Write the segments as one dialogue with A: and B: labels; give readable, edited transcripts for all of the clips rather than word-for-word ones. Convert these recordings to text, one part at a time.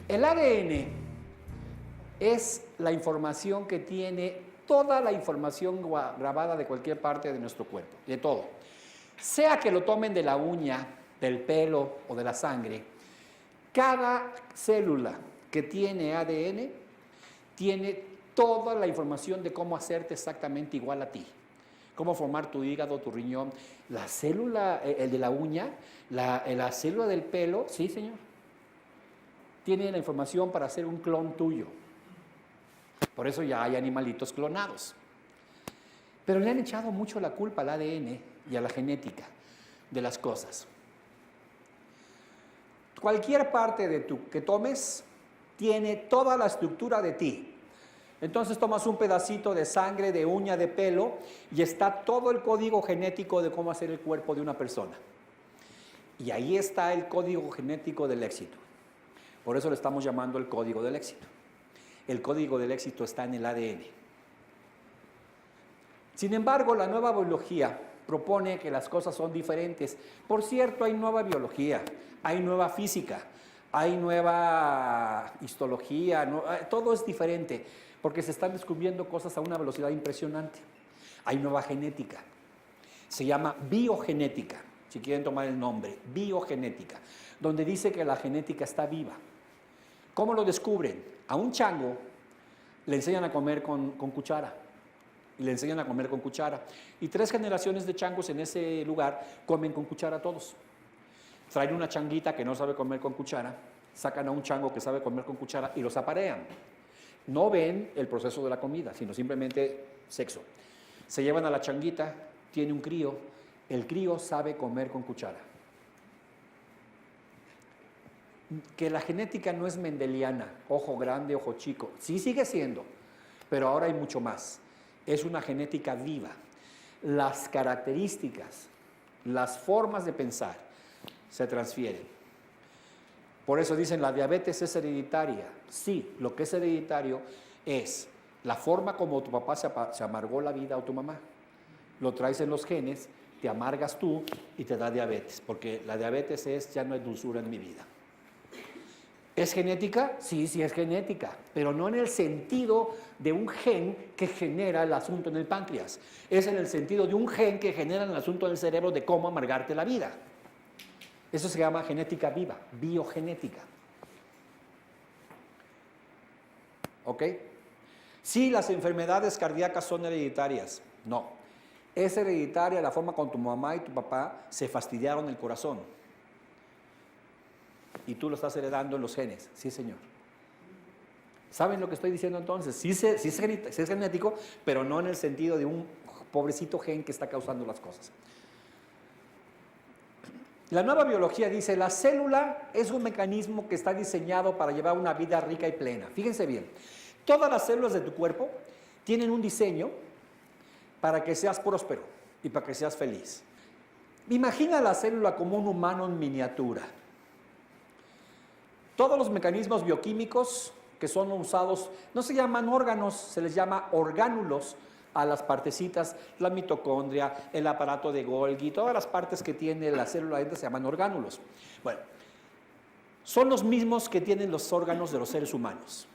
A: El ADN es la información que tiene toda la información grabada de cualquier parte de nuestro cuerpo, de todo. Sea que lo tomen de la uña, del pelo o de la sangre, cada célula que tiene ADN tiene toda la información de cómo hacerte exactamente igual a ti. Cómo formar tu hígado, tu riñón. La célula, el de la uña, la célula del pelo, sí, señor, tiene la información para hacer un clon tuyo. Por eso ya hay animalitos clonados. Pero le han echado mucho la culpa al ADN y a la genética de las cosas. Cualquier parte que tomes tiene toda la estructura de ti. Entonces tomas un pedacito de sangre, de uña, de pelo y está todo el código genético de cómo hacer el cuerpo de una persona. Y ahí está el código genético del éxito. Por eso le estamos llamando el código del éxito. El código del éxito está en el ADN. Sin embargo, la nueva biología propone que las cosas son diferentes. Por cierto, hay nueva biología, hay nueva física, hay nueva histología, todo es diferente, porque se están descubriendo cosas a una velocidad impresionante. Hay nueva genética, se llama biogenética, si quieren tomar el nombre, biogenética, donde dice que la genética está viva. ¿Cómo lo descubren? A un chango le enseñan a comer con cuchara. Y le enseñan a comer con cuchara. Y 3 generaciones de changos en ese lugar comen con cuchara todos. Traen una changuita que no sabe comer con cuchara, sacan a un chango que sabe comer con cuchara y los aparean. No ven el proceso de la comida, sino simplemente sexo. Se llevan a la changuita, tiene un crío, el crío sabe comer con cuchara. Que la genética no es mendeliana, ojo grande, ojo chico. Sí sigue siendo, pero ahora hay mucho más. Es una genética viva. Las características, las formas de pensar se transfieren. Por eso dicen la diabetes es hereditaria. Sí, lo que es hereditario es la forma como tu papá se amargó la vida o tu mamá. Lo traes en los genes, te amargas tú y te da diabetes, porque la diabetes es ya no hay dulzura en mi vida. ¿Es genética? Sí, sí es genética, pero no en el sentido de un gen que genera el asunto en el páncreas. Es en el sentido de un gen que genera el asunto en el cerebro de cómo amargarte la vida. Eso se llama genética viva, biogenética. ¿Ok? Sí, las enfermedades cardíacas son hereditarias. No. Es hereditaria la forma como tu mamá y tu papá se fastidiaron el corazón. Y tú lo estás heredando en los genes. Sí, señor. ¿Saben lo que estoy diciendo entonces? Sí es genético, pero no en el sentido de un pobrecito gen que está causando las cosas. La nueva biología dice, la célula es un mecanismo que está diseñado para llevar una vida rica y plena. Fíjense bien, todas las células de tu cuerpo tienen un diseño para que seas próspero y para que seas feliz. Imagina la célula como un humano en miniatura. Todos los mecanismos bioquímicos que son usados, no se llaman órganos, se les llama orgánulos a las partecitas, la mitocondria, el aparato de Golgi, todas las partes que tiene la célula dentro se llaman orgánulos. Bueno, son los mismos que tienen los órganos de los seres humanos,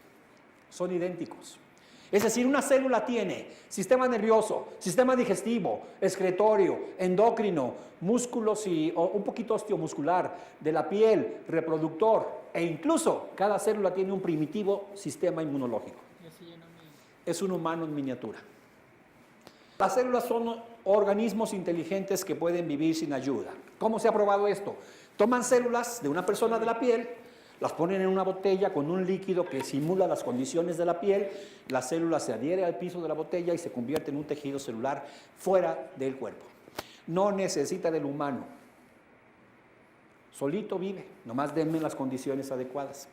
A: son idénticos. Es decir, una célula tiene sistema nervioso, sistema digestivo, excretorio, endocrino, músculos y un poquito osteomuscular, de la piel, reproductor, e incluso cada célula tiene un primitivo sistema inmunológico. Es un humano en miniatura. Las células son organismos inteligentes que pueden vivir sin ayuda. ¿Cómo se ha probado esto? Toman células de una persona de la piel, las ponen en una botella con un líquido que simula las condiciones de la piel, la célula se adhiere al piso de la botella y se convierte en un tejido celular fuera del cuerpo. No necesita del humano. Solito vive, nomás denme las condiciones adecuadas.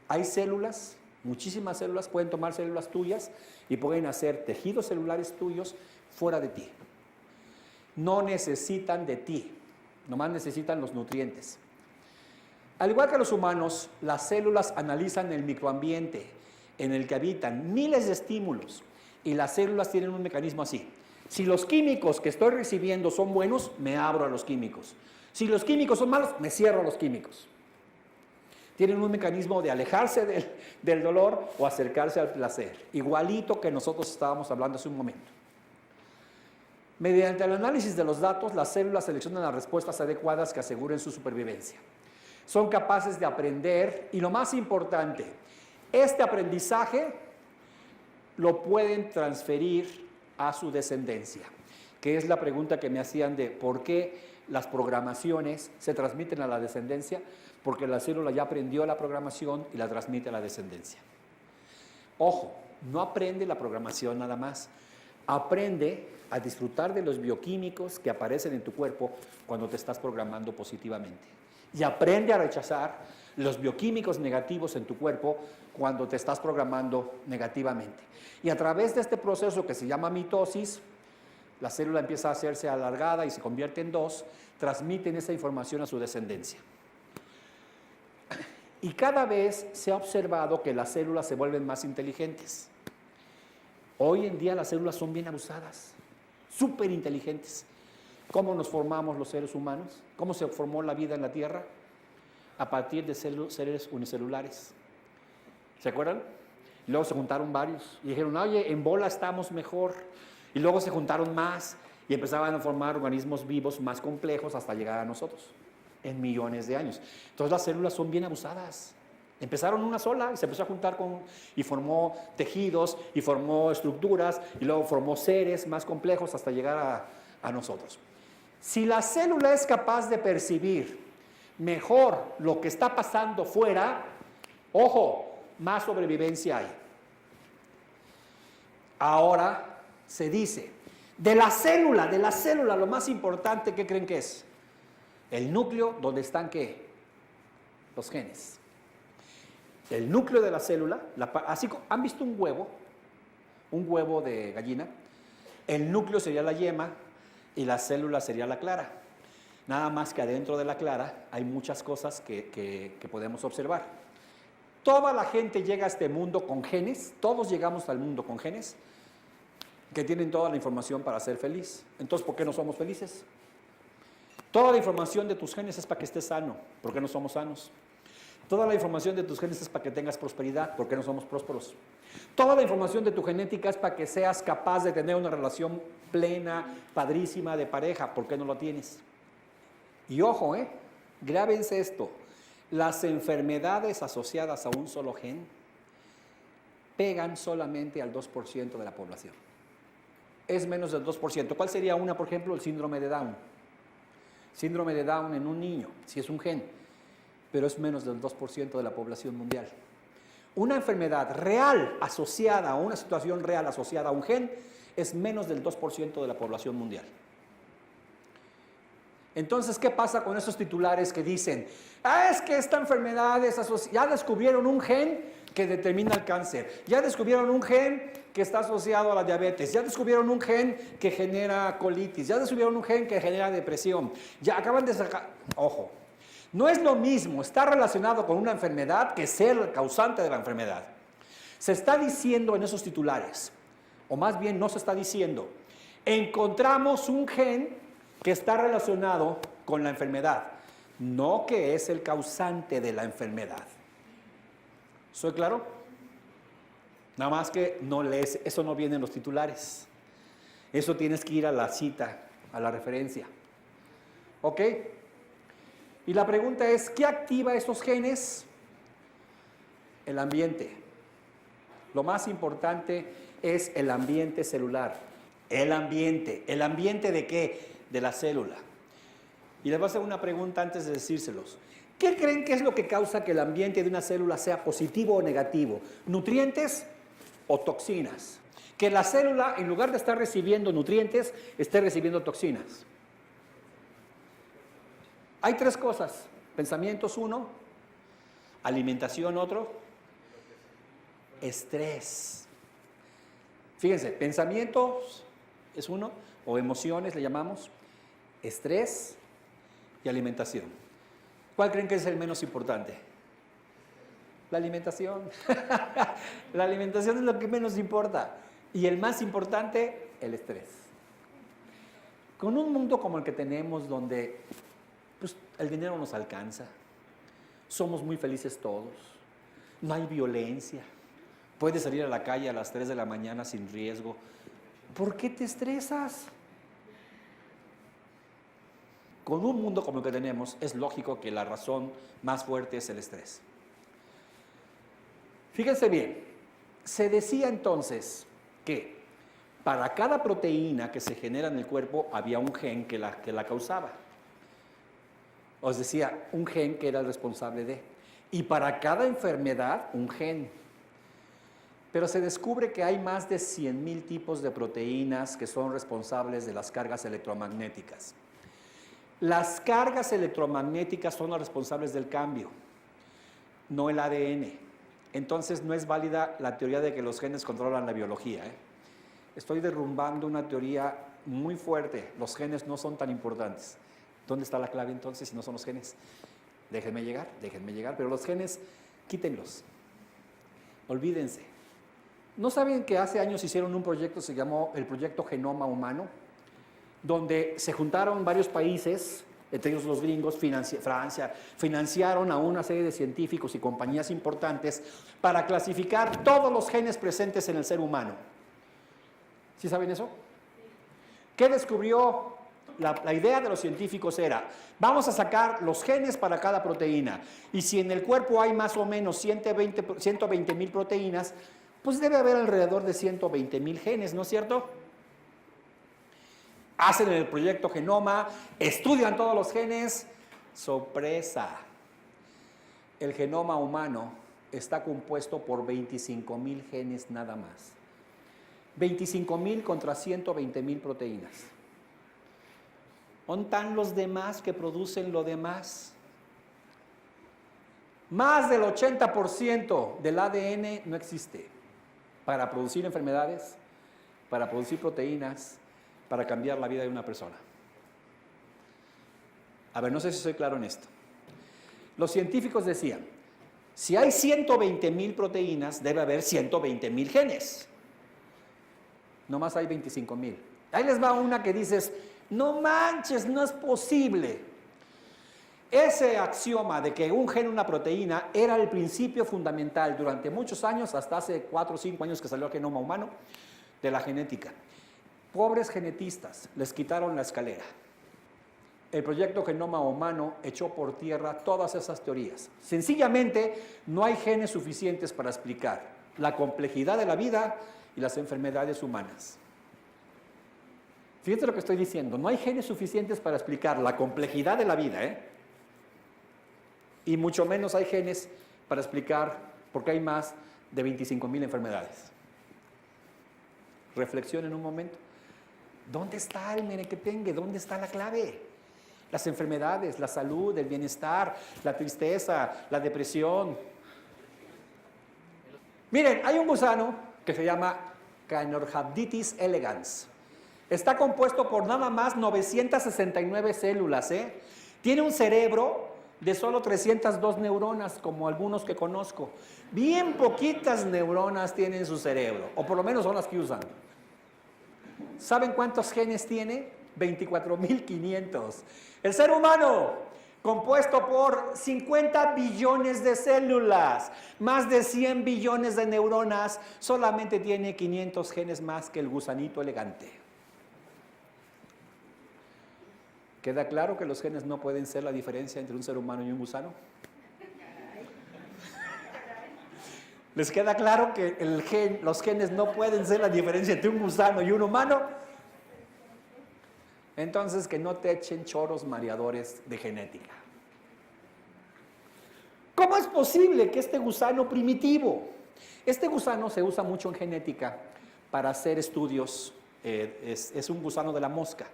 A: Hay células, muchísimas células, pueden tomar células tuyas y pueden hacer tejidos celulares tuyos fuera de ti. No necesitan de ti, nomás necesitan los nutrientes. Al igual que los humanos, las células analizan el microambiente en el que habitan miles de estímulos y las células tienen un mecanismo así. Si los químicos que estoy recibiendo son buenos, me abro a los químicos. Si los químicos son malos, me cierro a los químicos. Tienen un mecanismo de alejarse del dolor o acercarse al placer, igualito que nosotros estábamos hablando hace un momento. Mediante el análisis de los datos, las células seleccionan las respuestas adecuadas que aseguren su supervivencia. Son capaces de aprender y, lo más importante, este aprendizaje lo pueden transferir a su descendencia, que es la pregunta que me hacían de por qué las programaciones se transmiten a la descendencia, porque la célula ya aprendió la programación y la transmite a la descendencia. Ojo, no aprende la programación nada más, aprende a disfrutar de los bioquímicos que aparecen en tu cuerpo cuando te estás programando positivamente. Y aprende a rechazar los bioquímicos negativos en tu cuerpo cuando te estás programando negativamente. Y a través de este proceso que se llama mitosis, la célula empieza a hacerse alargada y se convierte en dos, transmiten esa información a su descendencia. Y cada vez se ha observado que las células se vuelven más inteligentes. Hoy en día las células son bien abusadas, súper inteligentes. ¿Cómo nos formamos los seres humanos? ¿Cómo se formó la vida en la Tierra? A partir de seres unicelulares. ¿Se acuerdan? Y luego se juntaron varios y dijeron, oye, en bola estamos mejor. Y luego se juntaron más y empezaban a formar organismos vivos más complejos hasta llegar a nosotros, en millones de años. Entonces las células son bien abusadas. Empezaron una sola y se empezó a juntar y formó tejidos y formó estructuras y luego formó seres más complejos hasta llegar a nosotros. Si la célula es capaz de percibir mejor lo que está pasando fuera, ojo, más sobrevivencia hay. Ahora se dice, de la célula, lo más importante, ¿qué creen que es? El núcleo donde están, ¿qué? Los genes. El núcleo de la célula, así, ¿han visto un huevo de gallina? El núcleo sería la yema y la célula sería la clara. Nada más que adentro de la clara hay muchas cosas que podemos observar. Toda la gente llega a este mundo con genes, todos llegamos al mundo con genes que tienen toda la información para ser feliz. Entonces, ¿por qué no somos felices? Toda la información de tus genes es para que estés sano. ¿Por qué no somos sanos? Toda la información de tus genes es para que tengas prosperidad. ¿Por qué no somos prósperos? Toda la información de tu genética es para que seas capaz de tener una relación plena, padrísima de pareja. ¿Por qué no lo tienes? Y ojo, grábense esto. Las enfermedades asociadas a un solo gen pegan solamente al 2% de la población. Es menos del 2%. ¿Cuál sería una, por ejemplo? El síndrome de Down. Síndrome de Down en un niño, si es un gen, pero es menos del 2% de la población mundial. Una enfermedad real asociada a una situación real asociada a un gen es menos del 2% de la población mundial. Entonces, ¿qué pasa con esos titulares que dicen, es que esta enfermedad es asociada, ya descubrieron un gen que determina el cáncer, ya descubrieron un gen que está asociado a la diabetes, ya descubrieron un gen que genera colitis, ya descubrieron un gen que genera depresión, ya acaban de sacar, ojo, no es lo mismo estar relacionado con una enfermedad que ser el causante de la enfermedad. Se está diciendo en esos titulares, o más bien no se está diciendo, encontramos un gen que está relacionado con la enfermedad, no que es el causante de la enfermedad. ¿Soy claro? Nada más que no lees, eso no viene en los titulares. Eso tienes que ir a la cita, a la referencia. ¿Ok? Y la pregunta es, ¿qué activa esos genes? El ambiente. Lo más importante es el ambiente celular. El ambiente. ¿El ambiente de qué? De la célula. Y les voy a hacer una pregunta antes de decírselos. ¿Qué creen que es lo que causa que el ambiente de una célula sea positivo o negativo? ¿Nutrientes o toxinas? Que la célula, en lugar de estar recibiendo nutrientes, esté recibiendo toxinas. Hay tres cosas. Pensamientos, uno. Alimentación, otro. Estrés. Fíjense, pensamientos es uno, o emociones le llamamos. Estrés y alimentación. ¿Cuál creen que es el menos importante? La alimentación. La alimentación es lo que menos importa. Y el más importante, el estrés. Con un mundo como el que tenemos, donde pues, el dinero nos alcanza, somos muy felices todos, no hay violencia, puedes salir a la calle a las 3 de la mañana sin riesgo. ¿Por qué te estresas? Con un mundo como el que tenemos, es lógico que la razón más fuerte es el estrés. Fíjense bien, se decía entonces que para cada proteína que se genera en el cuerpo había un gen que la causaba. Os decía, un gen que era el responsable de. Y para cada enfermedad, un gen. Pero se descubre que hay más de 100,000 tipos de proteínas que son responsables de las cargas electromagnéticas. Las cargas electromagnéticas son las responsables del cambio, no el ADN. Entonces no es válida la teoría de que los genes controlan la biología. Estoy derrumbando una teoría muy fuerte. Los genes no son tan importantes. ¿Dónde está la clave entonces si no son los genes? Déjenme llegar, pero los genes, quítenlos. Olvídense. ¿No saben que hace años hicieron un proyecto, se llamó el Proyecto Genoma Humano? Donde se juntaron varios países, entre ellos los gringos, Francia, financiaron a una serie de científicos y compañías importantes para clasificar todos los genes presentes en el ser humano. ¿Sí saben eso? ¿Qué descubrió? La idea de los científicos era, vamos a sacar los genes para cada proteína, y si en el cuerpo hay más o menos 120,000 proteínas, pues debe haber alrededor de 120,000 genes, ¿no es cierto? Hacen el proyecto Genoma, estudian todos los genes. ¡Sorpresa! El genoma humano está compuesto por 25,000 genes nada más. 25,000 contra 120,000 proteínas. ¿Dónde están los demás que producen lo demás? Más del 80% del ADN no existe para producir enfermedades, para producir proteínas, para cambiar la vida de una persona. A ver, no sé si soy claro en esto. Los científicos decían, si hay 120,000 proteínas, debe haber 120,000 genes. Nomás hay 25,000. Ahí les va una que dices, no manches, no es posible. Ese axioma de que un gen, una proteína, era el principio fundamental durante muchos años, hasta hace 4 o 5 años que salió el genoma humano, de la genética. Pobres genetistas, les quitaron la escalera. El proyecto Genoma Humano echó por tierra todas esas teorías. Sencillamente, no hay genes suficientes para explicar la complejidad de la vida y las enfermedades humanas. Fíjense lo que estoy diciendo, no hay genes suficientes para explicar la complejidad de la vida, y mucho menos hay genes para explicar por qué hay más de 25,000 enfermedades. Reflexionen un momento. ¿Dónde está el merequetengue? ¿Dónde está la clave? Las enfermedades, la salud, el bienestar, la tristeza, la depresión. Miren, hay un gusano que se llama Caenorhabditis elegans. Está compuesto por nada más 969 células, Tiene un cerebro de solo 302 neuronas, como algunos que conozco. Bien poquitas neuronas tienen su cerebro, o por lo menos son las que usan. ¿Saben cuántos genes tiene? 24,500. El ser humano, compuesto por 50 billones de células, más de 100 billones de neuronas, solamente tiene 500 genes más que el gusanito elegante. ¿Queda claro que los genes no pueden ser la diferencia entre un ser humano y un gusano? ¿Les queda claro que los genes no pueden ser la diferencia entre un gusano y un humano? Entonces, que no te echen choros mareadores de genética. ¿Cómo es posible que este gusano primitivo? Este gusano se usa mucho en genética para hacer estudios, es un gusano de la mosca.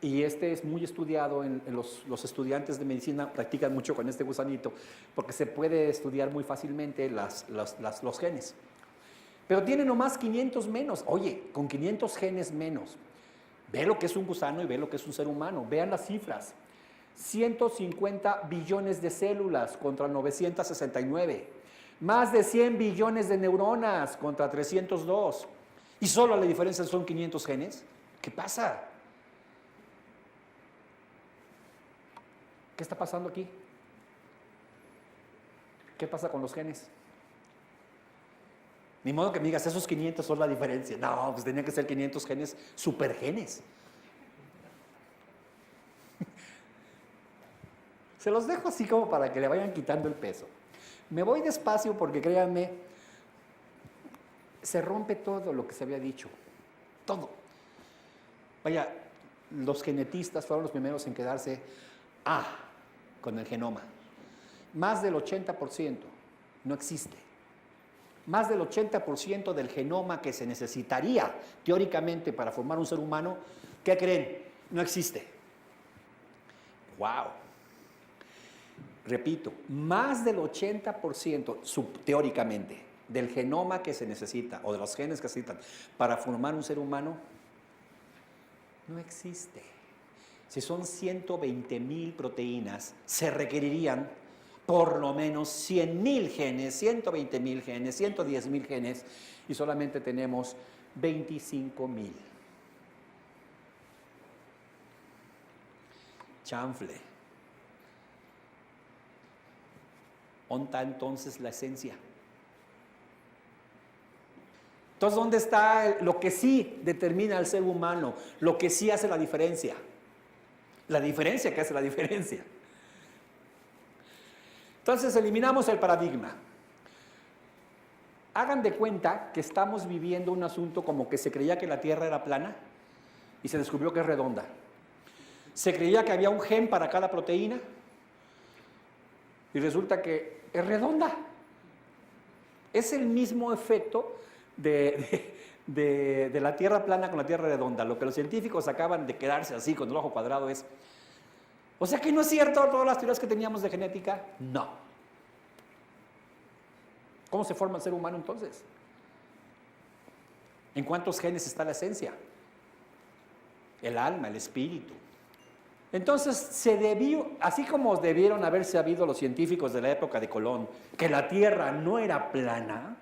A: Y este es muy estudiado, los estudiantes de medicina practican mucho con este gusanito, porque se puede estudiar muy fácilmente los genes. Pero tiene nomás 500 menos. Oye, con 500 genes menos, ve lo que es un gusano y ve lo que es un ser humano. Vean las cifras. 150 billones de células contra 969. Más de 100 billones de neuronas contra 302. Y solo la diferencia son 500 genes. ¿Qué pasa? ¿Qué está pasando aquí? ¿Qué pasa con los genes? Ni modo que me digas, esos 500 son la diferencia. No, pues tenían que ser 500 genes, supergenes. Se los dejo así como para que le vayan quitando el peso. Me voy despacio porque créanme, se rompe todo lo que se había dicho. Todo. Vaya, los genetistas fueron los primeros en quedarse con el genoma. Más del 80% no existe. Más del 80% del genoma que se necesitaría teóricamente para formar un ser humano, ¿qué creen? No existe. ¡Wow! Repito, más del 80% teóricamente del genoma que se necesita o de los genes que se necesitan para formar un ser humano no existe. Si son 120,000 proteínas, se requerirían por lo menos 100,000 genes, 120,000 genes, 110,000 genes y solamente tenemos 25,000. Chanfle. ¿Dónde está entonces la esencia? Entonces, ¿dónde está lo que sí determina al ser humano? Lo que sí hace la diferencia. La diferencia que hace la diferencia. Entonces, eliminamos el paradigma. Hagan de cuenta que estamos viviendo un asunto como que se creía que la Tierra era plana y se descubrió que es redonda. Se creía que había un gen para cada proteína y resulta que es redonda. Es el mismo efecto de la Tierra plana con la Tierra redonda. Lo que los científicos acaban de quedarse así con el ojo cuadrado es, o sea que no es cierto todas las teorías que teníamos de genética. No. ¿Cómo se forma el ser humano entonces? ¿En cuántos genes está la esencia? El alma, el espíritu. Entonces se debió, así como debieron haber sabido los científicos de la época de Colón que la Tierra no era plana,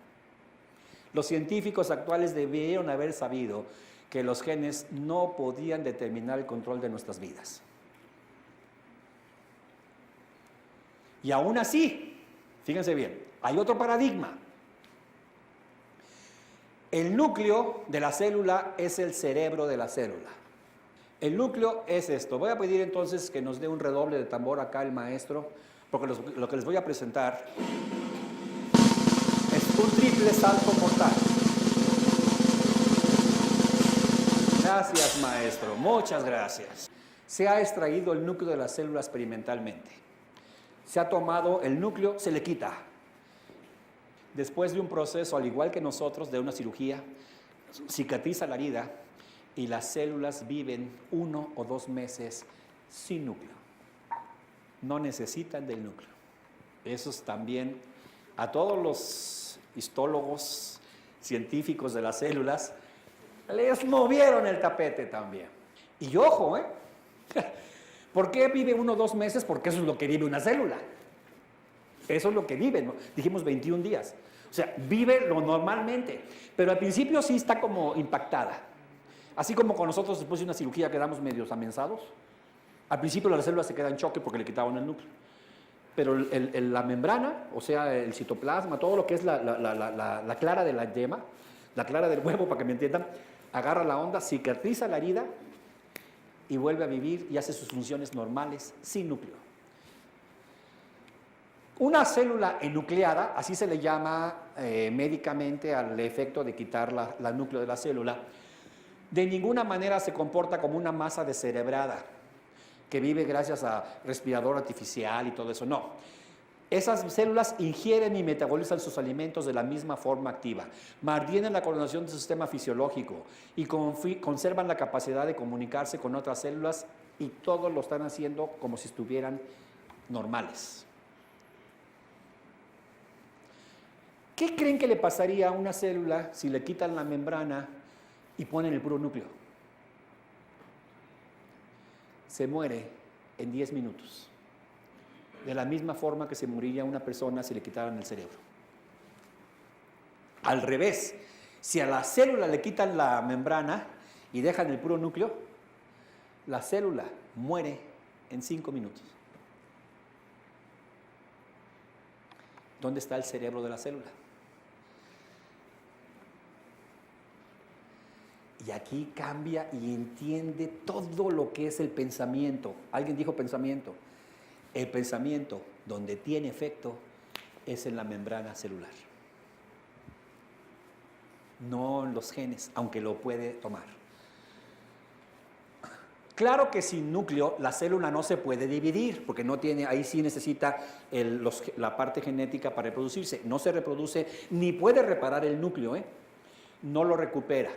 A: los científicos actuales debieron haber sabido que los genes no podían determinar el control de nuestras vidas. Y aún así, fíjense bien, hay otro paradigma. El núcleo de la célula es el cerebro de la célula. El núcleo es esto. Voy a pedir entonces que nos dé un redoble de tambor acá el maestro, porque lo que les voy a presentar es un triple salto mortal. Gracias, maestro. Muchas gracias. Se ha extraído el núcleo de la célula experimentalmente. Se ha tomado el núcleo, se le quita. Después de un proceso, al igual que nosotros, de una cirugía, cicatriza la herida y las células viven 1 o 2 meses sin núcleo. No necesitan del núcleo. Esos también, a todos los histólogos, científicos de las células, les movieron el tapete también. Y ojo, ¿por qué vive 1 o 2 meses? Porque eso es lo que vive una célula. Eso es lo que vive, ¿no? Dijimos 21 días. O sea, vive lo normalmente. Pero al principio sí está como impactada. Así como con nosotros después de una cirugía quedamos medios amensados. Al principio la célula se queda en choque porque le quitaban el núcleo. Pero la membrana, o sea, el citoplasma, todo lo que es la clara de la yema, la clara del huevo, para que me entiendan, agarra la onda, cicatriza la herida y vuelve a vivir y hace sus funciones normales sin núcleo. Una célula enucleada, así se le llama médicamente al efecto de quitar la núcleo de la célula, de ninguna manera se comporta como una masa descerebrada que vive gracias a respirador artificial y todo eso. No. Esas células ingieren y metabolizan sus alimentos de la misma forma activa, mantienen la coordinación de su sistema fisiológico y conservan la capacidad de comunicarse con otras células y todo lo están haciendo como si estuvieran normales. ¿Qué creen que le pasaría a una célula si le quitan la membrana y ponen el puro núcleo? Se muere en 10 minutos. De la misma forma que se moriría una persona si le quitaran el cerebro. Al revés, si a la célula le quitan la membrana y dejan el puro núcleo, la célula muere en 5 minutos. ¿Dónde está el cerebro de la célula? Y aquí cambia y entiende todo lo que es el pensamiento. Alguien dijo pensamiento. El pensamiento, donde tiene efecto, es en la membrana celular. No en los genes, aunque lo puede tomar. Claro que sin núcleo la célula no se puede dividir, porque no tiene, ahí sí necesita la parte genética para reproducirse. No se reproduce ni puede reparar el núcleo, no lo recupera.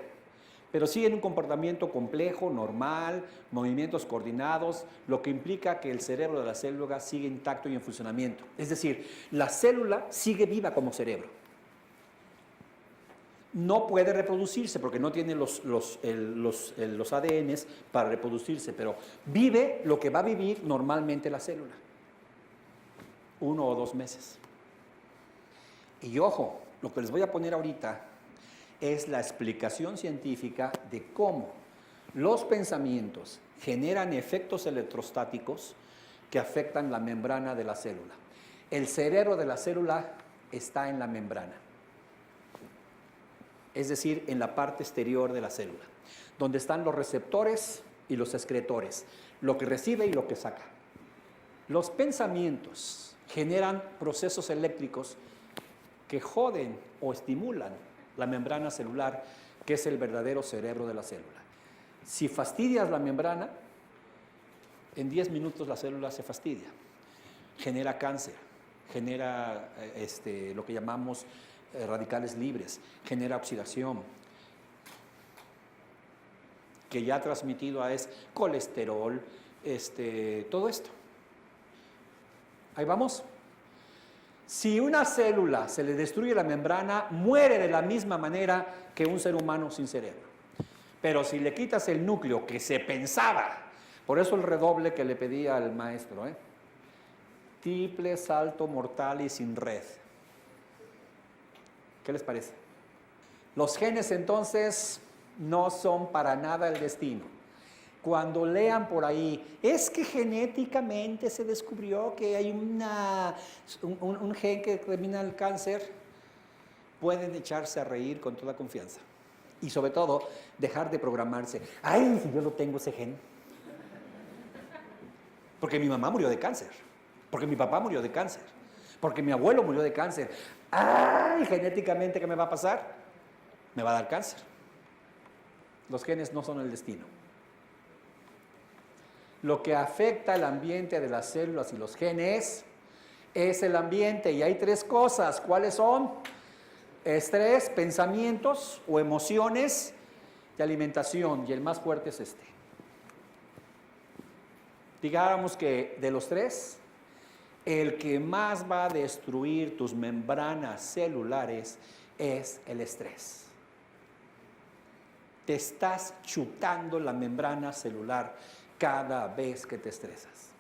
A: Pero sigue en un comportamiento complejo, normal, movimientos coordinados, lo que implica que el cerebro de la célula sigue intacto y en funcionamiento. Es decir, la célula sigue viva como cerebro. No puede reproducirse porque no tiene los ADNs para reproducirse, pero vive lo que va a vivir normalmente la célula. 1 o 2 meses. Y ojo, lo que les voy a poner ahorita es la explicación científica de cómo los pensamientos generan efectos electrostáticos que afectan la membrana de la célula. El cerebro de la célula está en la membrana, es decir, en la parte exterior de la célula, donde están los receptores y los excretores, lo que recibe y lo que saca. Los pensamientos generan procesos eléctricos que joden o estimulan la membrana celular, que es el verdadero cerebro de la célula. Si fastidias la membrana, en 10 minutos la célula se fastidia, genera cáncer, genera lo que llamamos radicales libres, genera oxidación, que ya transmitido a es colesterol, todo esto. Ahí vamos. Si una célula se le destruye la membrana, muere de la misma manera que un ser humano sin cerebro. Pero si le quitas el núcleo que se pensaba, por eso el redoble que le pedía al maestro, triple salto mortal y sin red. ¿Qué les parece? Los genes entonces no son para nada el destino. Cuando lean por ahí, es que genéticamente se descubrió que hay un gen que determina el cáncer, pueden echarse a reír con toda confianza. Y sobre todo, dejar de programarse. ¡Ay, si yo no tengo ese gen! Porque mi mamá murió de cáncer, porque mi papá murió de cáncer, porque mi abuelo murió de cáncer. ¡Ay, genéticamente qué me va a pasar! Me va a dar cáncer. Los genes no son el destino. Lo que afecta el ambiente de las células y los genes es el ambiente. Y hay 3 cosas. ¿Cuáles son? Estrés, pensamientos o emociones y alimentación. Y el más fuerte es este. Digamos que de los 3, el que más va a destruir tus membranas celulares es el estrés. Te estás chutando la membrana celular cada vez que te estresas.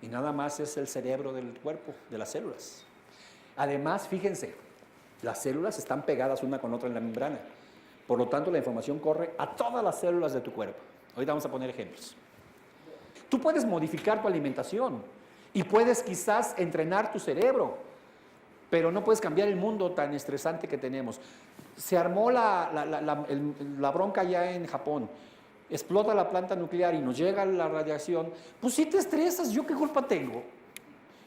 A: Y nada más es el cerebro del cuerpo, de las células. Además, fíjense, las células están pegadas una con otra en la membrana. Por lo tanto, la información corre a todas las células de tu cuerpo. Ahorita vamos a poner ejemplos. Tú puedes modificar tu alimentación y puedes quizás entrenar tu cerebro, pero no puedes cambiar el mundo tan estresante que tenemos. Se armó la bronca ya en Japón, explota la planta nuclear y nos llega la radiación. Pues si te estresas, ¿yo qué culpa tengo?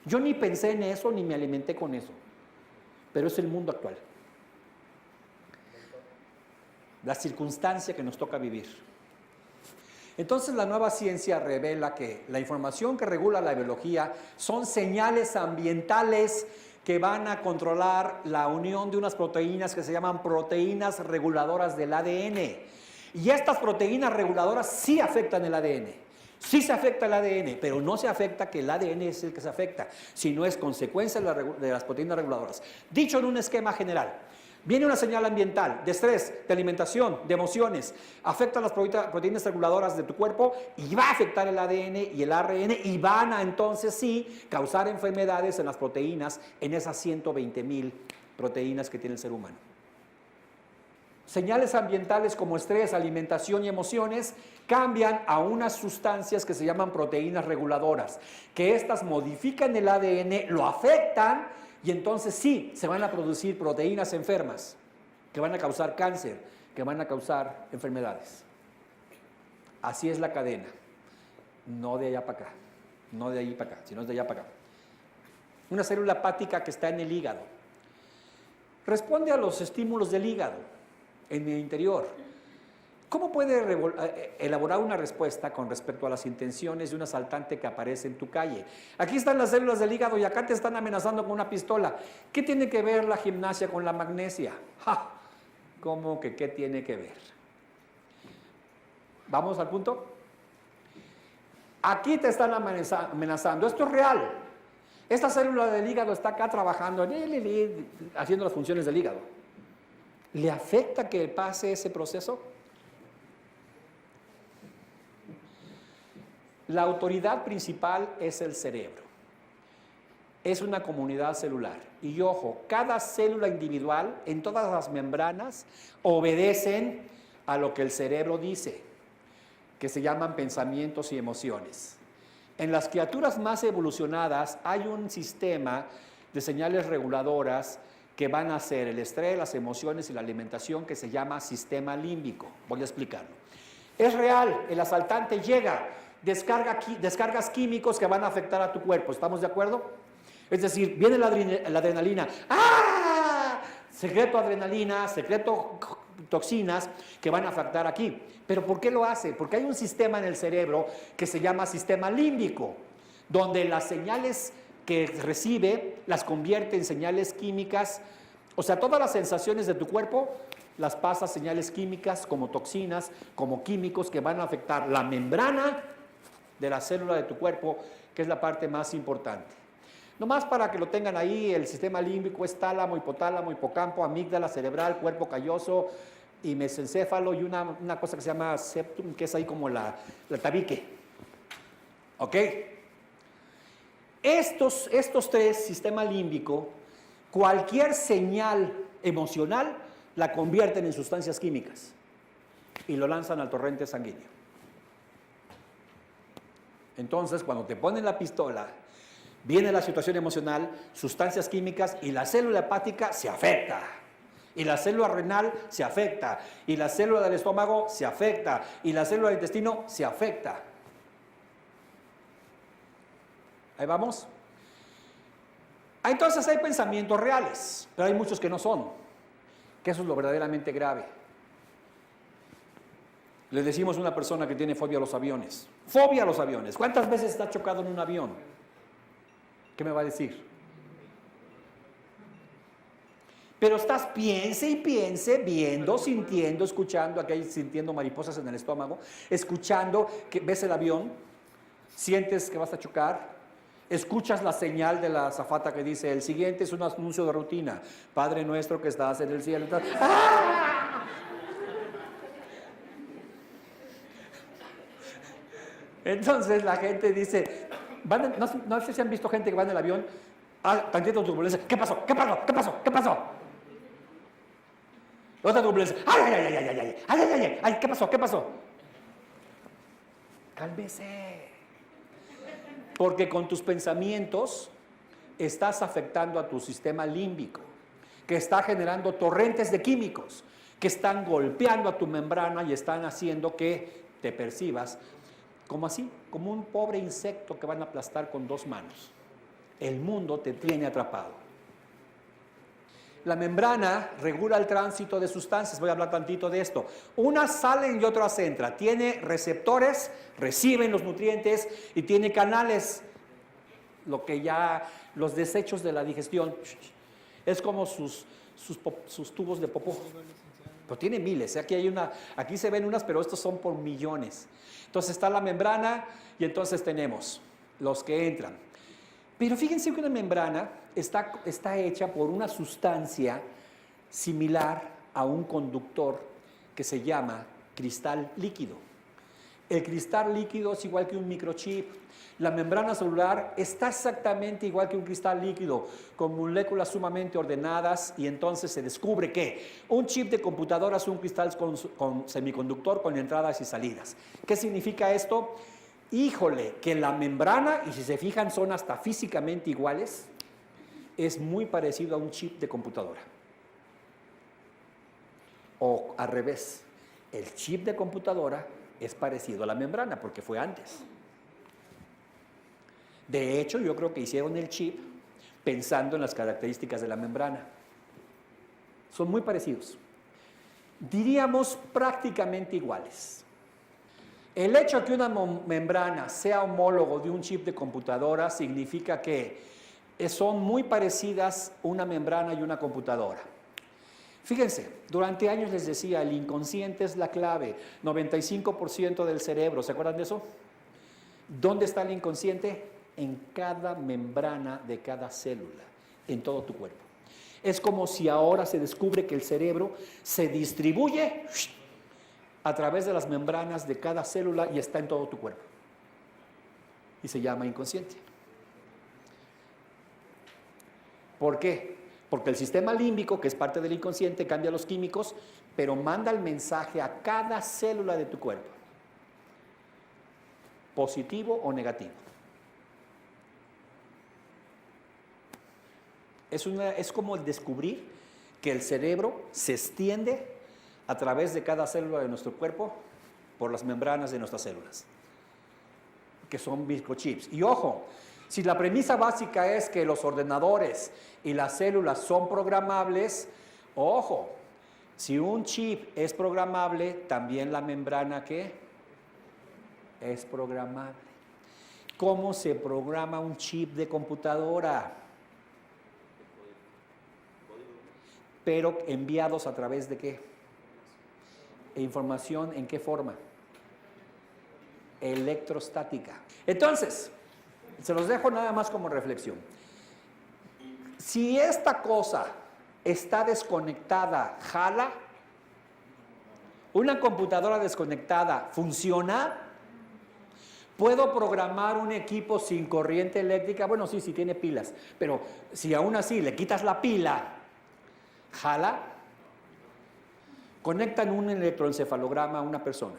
A: Yo ni pensé en eso, ni me alimenté con eso. Pero es el mundo actual. La circunstancia que nos toca vivir. Entonces la nueva ciencia revela que la información que regula la biología son señales ambientales que van a controlar la unión de unas proteínas que se llaman proteínas reguladoras del ADN. Y estas proteínas reguladoras sí afectan el ADN. Sí se afecta el ADN, pero no se afecta que el ADN es el que se afecta, sino es consecuencia de las proteínas reguladoras. Dicho en un esquema general, viene una señal ambiental, de estrés, de alimentación, de emociones, afecta las proteínas reguladoras de tu cuerpo y va a afectar el ADN y el ARN y van a entonces sí causar enfermedades en las proteínas, en esas 120,000 proteínas que tiene el ser humano. señales ambientales como estrés, alimentación y emociones cambian a unas sustancias que se llaman proteínas reguladoras, que estas modifican el ADN, lo afectan y entonces sí, se van a producir proteínas enfermas que van a causar cáncer, que van a causar enfermedades. Así es la cadena, no de allá para acá, no de ahí para acá, sino de allá para acá. Una célula hepática que está en el hígado responde a los estímulos del hígado en el interior. ¿Cómo puede elaborar una respuesta con respecto a las intenciones de un asaltante que aparece en tu calle? Aquí están las células del hígado y acá te están amenazando con una pistola. ¿Qué tiene que ver la gimnasia con la magnesia? ¡Ja! ¿Cómo que qué tiene que ver? ¿Vamos al punto? Aquí te están amenazando. Esto es real. Esta célula del hígado está acá trabajando, haciendo las funciones del hígado. ¿Le afecta que pase ese proceso? La autoridad principal es el cerebro. Es una comunidad celular. Y ojo, cada célula individual en todas las membranas obedecen a lo que el cerebro dice, que se llaman pensamientos y emociones. En las criaturas más evolucionadas hay un sistema de señales reguladoras que van a ser el estrés, las emociones y la alimentación, que se llama sistema límbico. Voy a explicarlo. Es real, el asaltante llega, descargas químicos que van a afectar a tu cuerpo, ¿estamos de acuerdo? Es decir, viene la adrenalina, ¡ah! Secreto adrenalina, secreto toxinas que van a afectar aquí. ¿Pero por qué lo hace? Porque hay un sistema en el cerebro que se llama sistema límbico, donde las señales que recibe las convierte en señales químicas, o sea, todas las sensaciones de tu cuerpo las pasa a señales químicas como toxinas, como químicos que van a afectar la membrana de la célula de tu cuerpo, que es la parte más importante. Nomás para que lo tengan ahí, el sistema límbico es tálamo, hipotálamo, hipocampo, amígdala cerebral, cuerpo calloso y mesencéfalo y una cosa que se llama septum, que es ahí como la tabique. ¿Ok? Estos tres, sistema límbico, cualquier señal emocional la convierten en sustancias químicas y lo lanzan al torrente sanguíneo. Entonces, cuando te ponen la pistola, viene la situación emocional, sustancias químicas y la célula hepática se afecta. Y la célula renal se afecta. Y la célula del estómago se afecta. Y la célula del intestino se afecta. Ahí vamos. Entonces hay pensamientos reales, pero hay muchos que no son. Que eso es lo verdaderamente grave. Le decimos a una persona que tiene fobia a los aviones. Fobia a los aviones. ¿Cuántas veces está chocado en un avión? ¿Qué me va a decir? Pero estás piense y piense, viendo, sintiendo, escuchando, aquí sintiendo mariposas en el estómago, escuchando que ves el avión, sientes que vas a chocar, escuchas la señal de la azafata que dice, el siguiente es un anuncio de rutina, Padre nuestro que estás en el cielo. ¡Ah! Entonces la gente dice, no sé si han visto gente que va en el avión, tantito turbulencia, ¿qué pasó? ¿Qué pasó? ¿Qué pasó? ¿Qué pasó? Otra turbulencia, ¡ay! ¿Qué pasó? ¿Qué pasó? Cálmese. Porque con tus pensamientos estás afectando a tu sistema límbico, que está generando torrentes de químicos, que están golpeando a tu membrana y están haciendo que te percibas como así, como un pobre insecto que van a aplastar con dos manos. El mundo te tiene atrapado. La membrana regula el tránsito de sustancias. Voy a hablar tantito de esto. Unas salen y otras entran. Tiene receptores, reciben los nutrientes y tiene canales, lo que ya los desechos de la digestión. Es como sus tubos de popó. Pero tiene miles. Aquí se ven unas, pero estos son por millones. Entonces está la membrana y entonces tenemos los que entran. Pero fíjense que una membrana está hecha por una sustancia similar a un conductor que se llama cristal líquido. El cristal líquido es igual que un microchip. La membrana celular está exactamente igual que un cristal líquido, con moléculas sumamente ordenadas, y entonces se descubre que un chip de computadora es un cristal con semiconductor con entradas y salidas. ¿Qué significa esto? Híjole, que la membrana, y si se fijan son hasta físicamente iguales, es muy parecido a un chip de computadora. O al revés, el chip de computadora es parecido a la membrana porque fue antes. De hecho, yo creo que hicieron el chip pensando en las características de la membrana. Son muy parecidos. Diríamos prácticamente iguales. El hecho de que una membrana sea homólogo de un chip de computadora significa que son muy parecidas una membrana y una computadora. Fíjense, durante años les decía, el inconsciente es la clave, 95% del cerebro, ¿se acuerdan de eso? ¿Dónde está el inconsciente? En cada membrana de cada célula, en todo tu cuerpo. Es como si ahora se descubre que el cerebro se distribuye a través de las membranas de cada célula y está en todo tu cuerpo. Y se llama inconsciente. ¿Por qué? Porque el sistema límbico, que es parte del inconsciente, cambia los químicos, pero manda el mensaje a cada célula de tu cuerpo, positivo o negativo. Es como el descubrir que el cerebro se extiende a través de cada célula de nuestro cuerpo por las membranas de nuestras células, que son microchips. Y ojo, si la premisa básica es que los ordenadores y las células son programables, ojo, si un chip es programable, también la membrana, ¿qué? Es programable. ¿Cómo se programa un chip de computadora? Pero enviados a través de ¿qué? ¿Información en qué forma? Electrostática. Entonces, se los dejo nada más como reflexión. Si esta cosa está desconectada, ¿jala? ¿Una computadora desconectada funciona? ¿Puedo programar un equipo sin corriente eléctrica? Bueno, sí, sí tiene pilas, pero si aún así le quitas la pila, ¿jala? Conectan un electroencefalograma a una persona,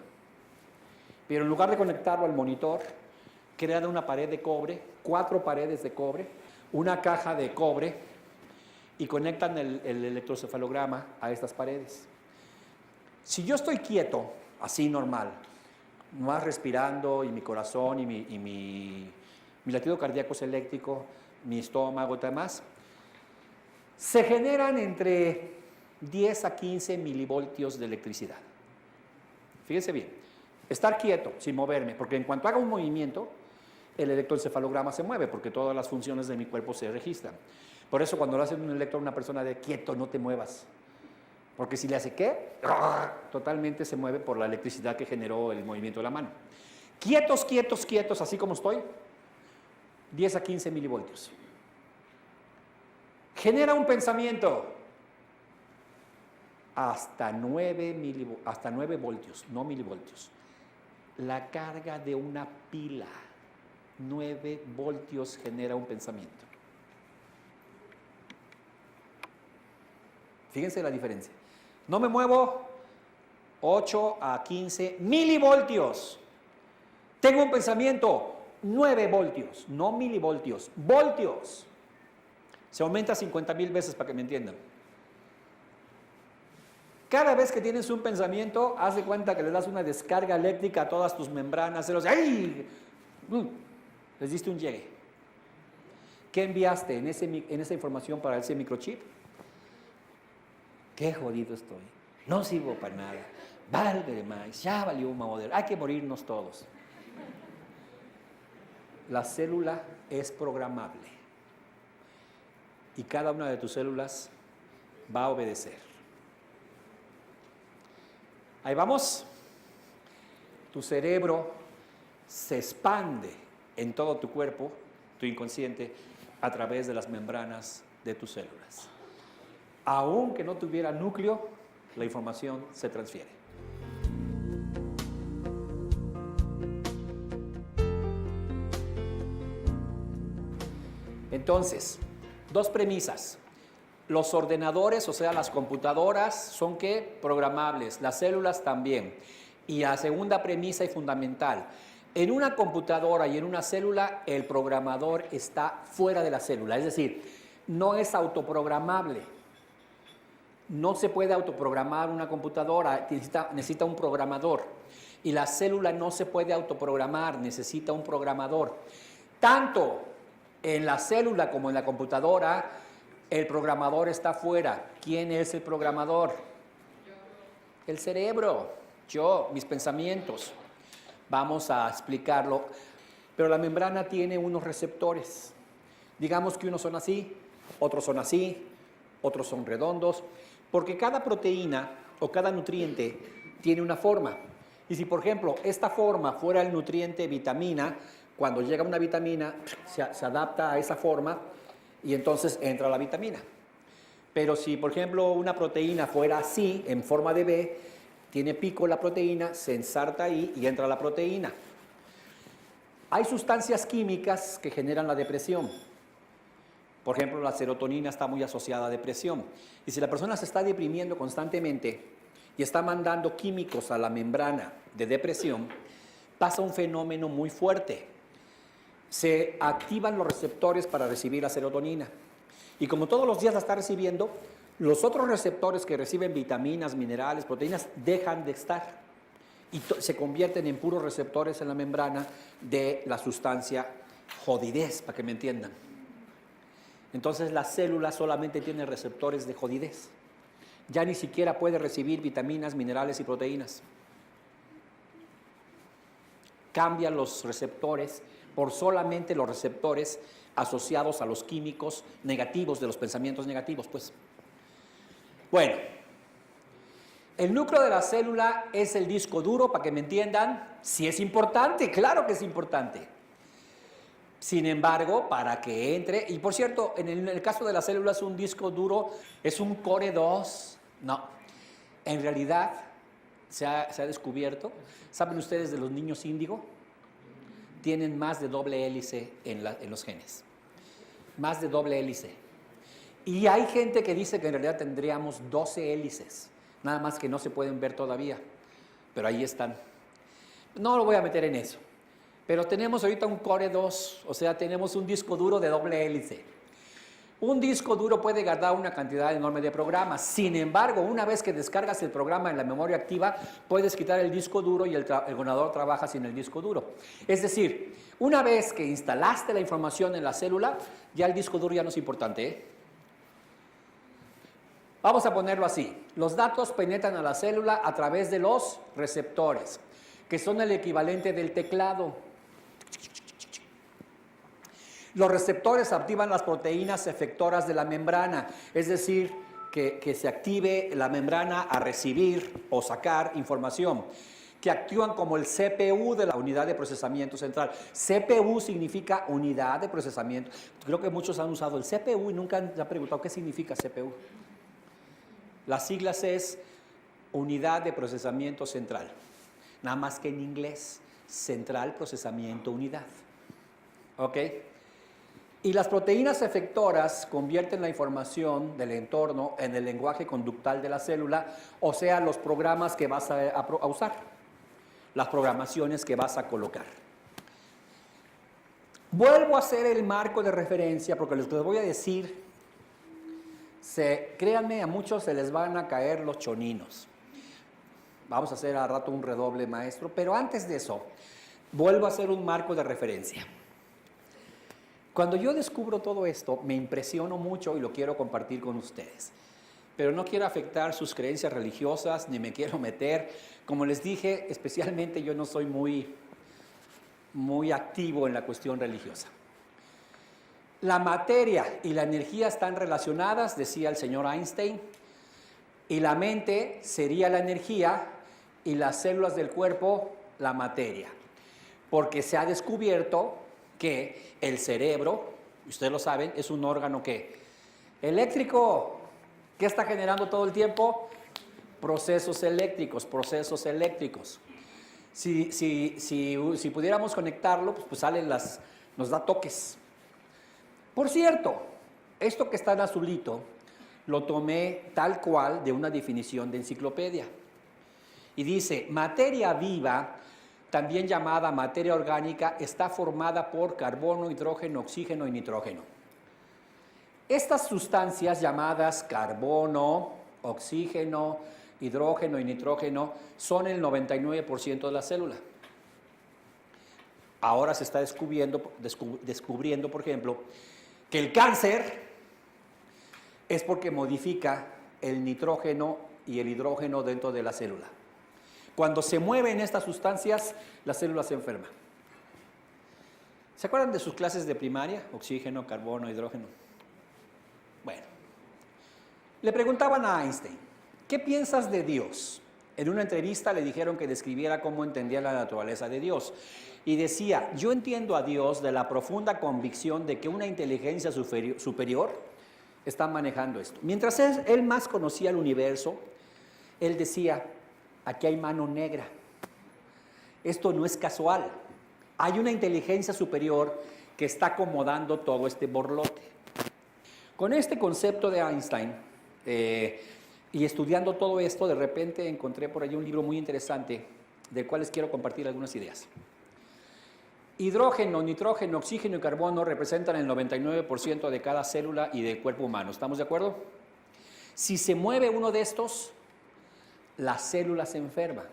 A: pero en lugar de conectarlo al monitor, crean una pared de cobre, 4 paredes de cobre, una caja de cobre, y conectan el electroencefalograma a estas paredes. Si yo estoy quieto, así normal, más respirando, y mi corazón y mi latido cardíaco es eléctrico, mi estómago y demás, se generan entre 10 a 15 milivoltios de electricidad. Fíjense bien, estar quieto, sin moverme, porque en cuanto haga un movimiento, el electroencefalograma se mueve, porque todas las funciones de mi cuerpo se registran. Por eso cuando le hacen un electro a una persona de quieto, no te muevas. Porque si le hace ¿qué? Totalmente se mueve por la electricidad que generó el movimiento de la mano. Quietos, quietos, quietos, así como estoy, 10 a 15 milivoltios. Genera un pensamiento hasta 9 voltios, no milivoltios. La carga de una pila, 9 voltios genera un pensamiento. Fíjense la diferencia. No me muevo, 8 a 15 milivoltios. Tengo un pensamiento, 9 voltios, no milivoltios, voltios. Se aumenta 50,000 veces para que me entiendan. Cada vez que tienes un pensamiento, haz de cuenta que le das una descarga eléctrica a todas tus membranas. ¡Ay! Les diste un llegue. ¿Qué enviaste en esa información para ese microchip? Qué jodido estoy. No sirvo para nada. Válgame más. Ya valió un modelo. Hay que morirnos todos. La célula es programable. Y cada una de tus células va a obedecer. Ahí vamos. Tu cerebro se expande en todo tu cuerpo, tu inconsciente, a través de las membranas de tus células. Aunque no tuviera núcleo, la información se transfiere. Entonces, dos premisas. Los ordenadores, o sea, las computadoras, son ¿qué? Programables, las células también. Y la segunda premisa y fundamental, en una computadora y en una célula, el programador está fuera de la célula, es decir, no es autoprogramable. No se puede autoprogramar una computadora, necesita un programador. Y la célula no se puede autoprogramar, necesita un programador. Tanto en la célula como en la computadora, el programador está fuera. ¿Quién es el programador? El cerebro, yo, mis pensamientos. Vamos a explicarlo. Pero la membrana tiene unos receptores. Digamos que unos son así, otros son así, otros son redondos, porque cada proteína o cada nutriente tiene una forma. Y si, por ejemplo, esta forma fuera el nutriente vitamina, cuando llega una vitamina, se adapta a esa forma y entonces entra la vitamina. Pero si, por ejemplo, una proteína fuera así, en forma de B, tiene pico la proteína, se ensarta ahí y entra la proteína. Hay sustancias químicas que generan la depresión. Por ejemplo, la serotonina está muy asociada a depresión. Y si la persona se está deprimiendo constantemente y está mandando químicos a la membrana de depresión, pasa un fenómeno muy fuerte. Se activan los receptores para recibir la serotonina. Y como todos los días la está recibiendo, los otros receptores que reciben vitaminas, minerales, proteínas, dejan de estar. Y se convierten en puros receptores en la membrana de la sustancia jodidez, para que me entiendan. Entonces la célula solamente tiene receptores de jodidez. Ya ni siquiera puede recibir vitaminas, minerales y proteínas. Cambian los receptores por solamente los receptores asociados a los químicos negativos de los pensamientos negativos, pues. Bueno, el núcleo de la célula es el disco duro, para que me entiendan. Sí es importante, claro que es importante. Sin embargo, para que entre, y por cierto, en el caso de las células, un disco duro es un Core 2. No, en realidad se ha descubierto, ¿saben ustedes de los niños índigo? Tienen más de doble hélice en los genes. Más de doble hélice. Y hay gente que dice que en realidad tendríamos 12 hélices, nada más que no se pueden ver todavía, pero ahí están. No lo voy a meter en eso. Pero tenemos ahorita un Core 2, o sea, tenemos un disco duro de doble hélice. Un disco duro puede guardar una cantidad enorme de programas. Sin embargo, una vez que descargas el programa en la memoria activa, puedes quitar el disco duro y el ordenador trabaja sin el disco duro. Es decir, una vez que instalaste la información en la célula, ya el disco duro ya no es importante, ¿eh? Vamos a ponerlo así. Los datos penetran a la célula a través de los receptores, que son el equivalente del teclado. Los receptores activan las proteínas efectoras de la membrana, es decir, que se active la membrana a recibir o sacar información, que actúan como el CPU de la unidad de procesamiento central. CPU significa unidad de procesamiento. Creo que muchos han usado el CPU y nunca han preguntado qué significa CPU. Las siglas es unidad de procesamiento central, nada más que en inglés, central procesamiento unidad. ¿Ok? Y las proteínas efectoras convierten la información del entorno en el lenguaje conductal de la célula, o sea, los programas que vas a usar, las programaciones que vas a colocar. Vuelvo a hacer el marco de referencia porque les voy a decir, créanme, a muchos se les van a caer los choninos. Vamos a hacer a rato un redoble, maestro, pero antes de eso, vuelvo a hacer un marco de referencia. Cuando yo descubro todo esto, me impresiono mucho y lo quiero compartir con ustedes. Pero no quiero afectar sus creencias religiosas, ni me quiero meter. Como les dije, especialmente yo no soy muy activo en la cuestión religiosa. La materia y la energía están relacionadas, decía el señor Einstein, y la mente sería la energía y las células del cuerpo la materia. Porque se ha descubierto que el cerebro, ustedes lo saben, es un órgano que eléctrico. ¿Qué está generando todo el tiempo? Procesos eléctricos, procesos eléctricos. Si pudiéramos conectarlo, pues salen nos da toques. Por cierto, esto que está en azulito lo tomé tal cual de una definición de enciclopedia. Y dice, materia viva, también llamada materia orgánica, está formada por carbono, hidrógeno, oxígeno y nitrógeno. Estas sustancias llamadas carbono, oxígeno, hidrógeno y nitrógeno son el 99% de la célula. Ahora se está descubriendo, por ejemplo, que el cáncer es porque modifica el nitrógeno y el hidrógeno dentro de la célula. Cuando se mueven estas sustancias, la célula se enferma. ¿Se acuerdan de sus clases de primaria? Oxígeno, carbono, hidrógeno. Bueno, le preguntaban a Einstein, ¿qué piensas de Dios? En una entrevista le dijeron que describiera cómo entendía la naturaleza de Dios. Y decía, yo entiendo a Dios de la profunda convicción de que una inteligencia superior está manejando esto. Mientras él más conocía el universo, él decía, aquí hay mano negra. Esto no es casual. Hay una inteligencia superior que está acomodando todo este borlote. Con este concepto de Einstein y estudiando todo esto, de repente encontré por allí un libro muy interesante del cual les quiero compartir algunas ideas. Hidrógeno, nitrógeno, oxígeno y carbono representan el 99% de cada célula y del cuerpo humano. ¿Estamos de acuerdo? Si se mueve uno de estos, la célula se enferma.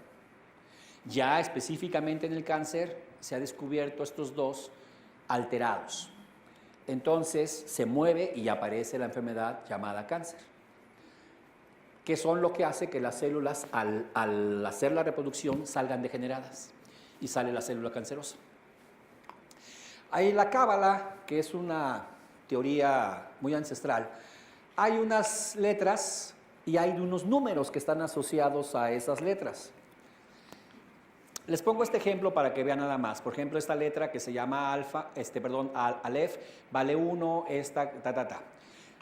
A: Ya específicamente en el cáncer se ha descubierto estos dos alterados. Entonces se mueve y aparece la enfermedad llamada cáncer, que son lo que hace que las células al hacer la reproducción salgan degeneradas y sale la célula cancerosa. Hay la cábala, que es una teoría muy ancestral. Hay unas letras y hay unos números que están asociados a esas letras. Les pongo este ejemplo para que vean nada más. Por ejemplo, esta letra que se llama Aleph, vale 1, esta,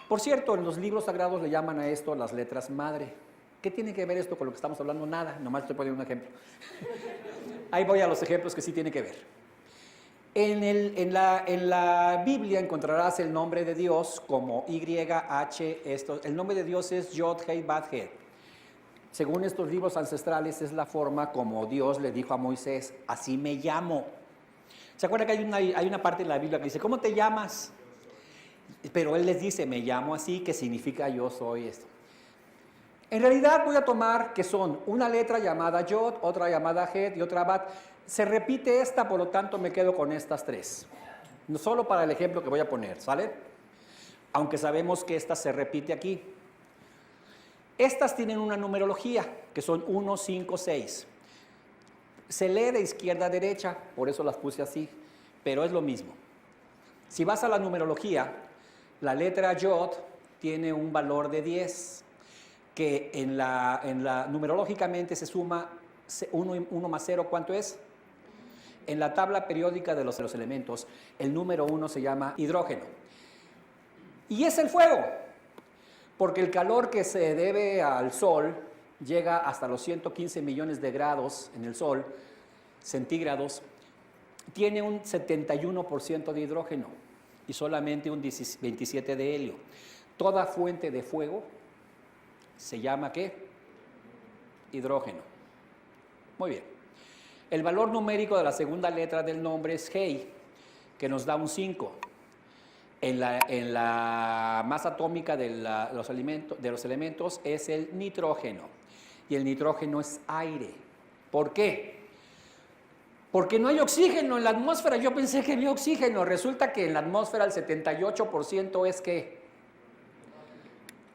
A: Por cierto, en los libros sagrados le llaman a esto las letras madre. ¿Qué tiene que ver esto con lo que estamos hablando? Nada, nomás estoy poniendo un ejemplo. Ahí voy a los ejemplos que sí tienen que ver. En la Biblia encontrarás el nombre de Dios como YH, el nombre de Dios es Yod Hei Bad He. Según estos libros ancestrales es la forma como Dios le dijo a Moisés, así me llamo. ¿Se acuerdan que hay una parte en la Biblia que dice, ¿cómo te llamas? Pero él les dice, me llamo así, que significa yo soy esto. En realidad voy a tomar que son una letra llamada Yod, otra llamada Het y otra Bat. Se repite esta, por lo tanto me quedo con estas tres. No solo para el ejemplo que voy a poner, ¿sale? Aunque sabemos que esta se repite aquí. Estas tienen una numerología, que son 1, 5, 6. Se lee de izquierda a derecha, por eso las puse así, pero es lo mismo. Si vas a la numerología, la letra Yod tiene un valor de 10, que numerológicamente se suma 1 más 0, ¿cuánto es? En la tabla periódica de los elementos, el número 1 se llama hidrógeno. Y es el fuego, porque el calor que se debe al Sol llega hasta los 115 millones de grados en el Sol, centígrados, tiene un 71% de hidrógeno y solamente un 27% de helio. Toda fuente de fuego se llama ¿qué? Hidrógeno. Muy bien. El valor numérico de la segunda letra del nombre es Hei, que nos da un 5. En la masa atómica de los elementos es el nitrógeno. Y el nitrógeno es aire. ¿Por qué? Porque no hay oxígeno en la atmósfera. Yo pensé que había oxígeno. Resulta que en la atmósfera el 78% es que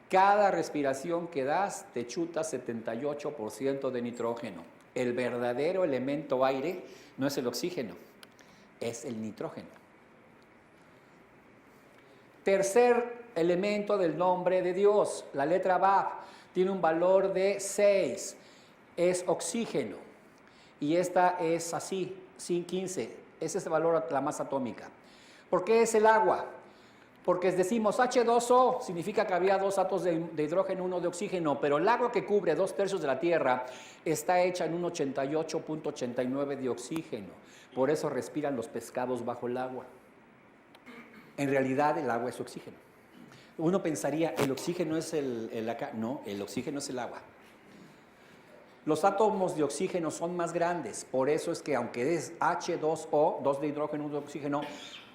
A: cada respiración que das te chutas 78% de nitrógeno. El verdadero elemento aire no es el oxígeno, es el nitrógeno. Tercer elemento del nombre de Dios, la letra Vav, tiene un valor de 6, es oxígeno. Y esta es así, 15, ese es el valor de la masa atómica. ¿Por qué es el agua? Porque decimos H2O, significa que había 2 átomos de hidrógeno, 1 de oxígeno, pero el agua que cubre 2/3 de la Tierra está hecha en un 88.89 de oxígeno. Por eso respiran los pescados bajo el agua. En realidad el agua es oxígeno. Uno pensaría, el oxígeno es no, el oxígeno es el agua. Los átomos de oxígeno son más grandes, por eso es que aunque es H2O, 2 de hidrógeno, 1 de oxígeno,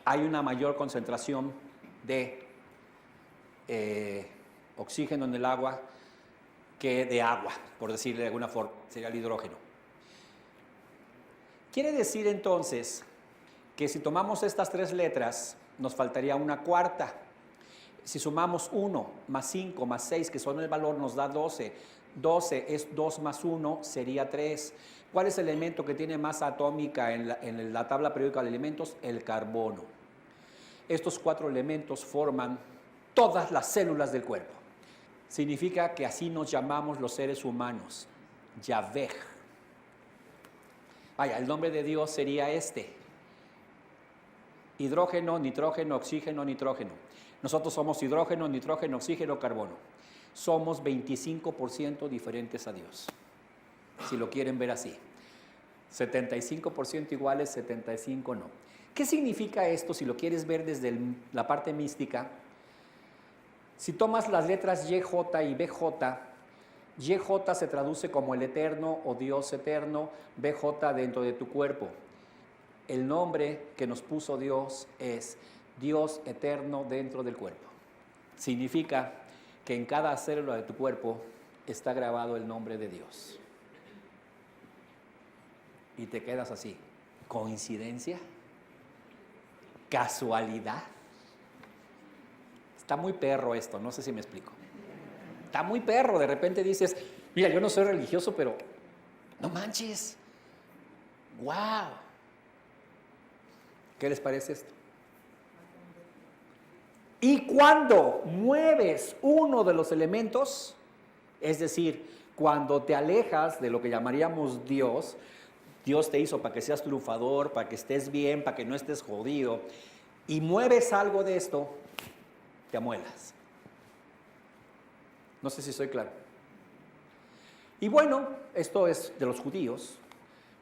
A: hay una mayor concentración de oxígeno en el agua que de agua, por decirle de alguna forma, sería el hidrógeno. Quiere decir entonces que si tomamos estas 3 letras, nos faltaría una cuarta. Si sumamos 1 más 5 más 6, que son el valor, nos da 12. 12 es 2 más 1, sería 3. ¿Cuál es el elemento que tiene masa atómica en la tabla periódica de elementos? El carbono. Estos 4 elementos forman todas las células del cuerpo. Significa que así nos llamamos los seres humanos, Yahvé. Vaya, el nombre de Dios sería este: hidrógeno, nitrógeno, oxígeno, nitrógeno. Nosotros somos hidrógeno, nitrógeno, oxígeno, carbono. Somos 25% diferentes a Dios, si lo quieren ver así. 75% iguales, 75 no. ¿Qué significa esto si lo quieres ver desde la parte mística? Si tomas las letras YJ y BJ, YJ se traduce como el eterno o Dios eterno, BJ dentro de tu cuerpo. El nombre que nos puso Dios es Dios eterno dentro del cuerpo. Significa que en cada célula de tu cuerpo está grabado el nombre de Dios. Y te quedas así. ¿Coincidencia? ¿Casualidad? Está muy perro esto, no sé si me explico. Está muy perro, de repente dices, mira, yo no soy religioso, pero no manches. ¡Wow! ¿Qué les parece esto? Y cuando mueves uno de los elementos, es decir, cuando te alejas de lo que llamaríamos Dios, Dios te hizo para que seas triunfador, para que estés bien, para que no estés jodido, y mueves algo de esto, te amuelas. No sé si soy claro. Y bueno, esto es de los judíos,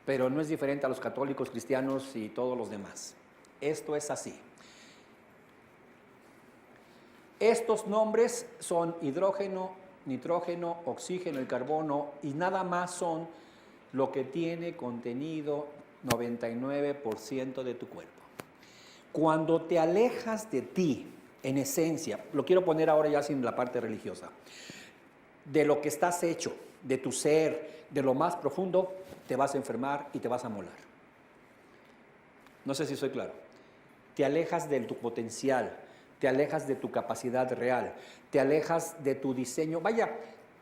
A: pero no es diferente a los católicos, cristianos y todos los demás. Esto es así. Estos nombres son hidrógeno, nitrógeno, oxígeno y carbono, y nada más son lo que tiene contenido 99% de tu cuerpo. Cuando te alejas de ti, en esencia, lo quiero poner ahora ya sin la parte religiosa, de lo que estás hecho, de tu ser, de lo más profundo, te vas a enfermar y te vas a molar. No sé si soy claro. Te alejas de tu potencial, te alejas de tu capacidad real, te alejas de tu diseño. Vaya,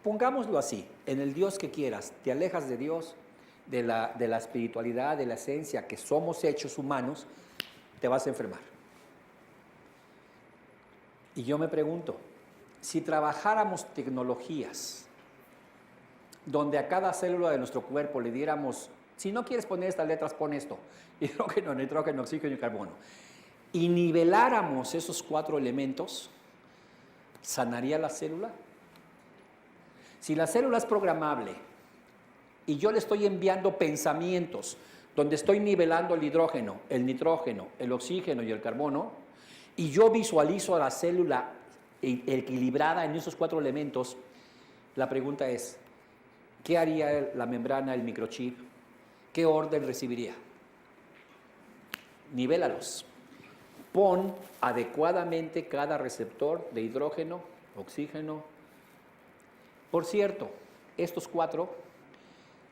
A: pongámoslo así, en el Dios que quieras, te alejas de Dios, de la espiritualidad, de la esencia, que somos hechos humanos, te vas a enfermar. Y yo me pregunto, si trabajáramos tecnologías donde a cada célula de nuestro cuerpo le diéramos, si no quieres poner estas letras, pon esto: hidrógeno, nitrógeno, oxígeno y carbono, y niveláramos esos 4 elementos, ¿sanaría la célula? Si la célula es programable y yo le estoy enviando pensamientos donde estoy nivelando el hidrógeno, el nitrógeno, el oxígeno y el carbono, y yo visualizo a la célula equilibrada en esos 4 elementos, la pregunta es, ¿qué haría la membrana, el microchip? ¿Qué orden recibiría? Nivélalos. Pon adecuadamente cada receptor de hidrógeno, oxígeno. Por cierto, estos 4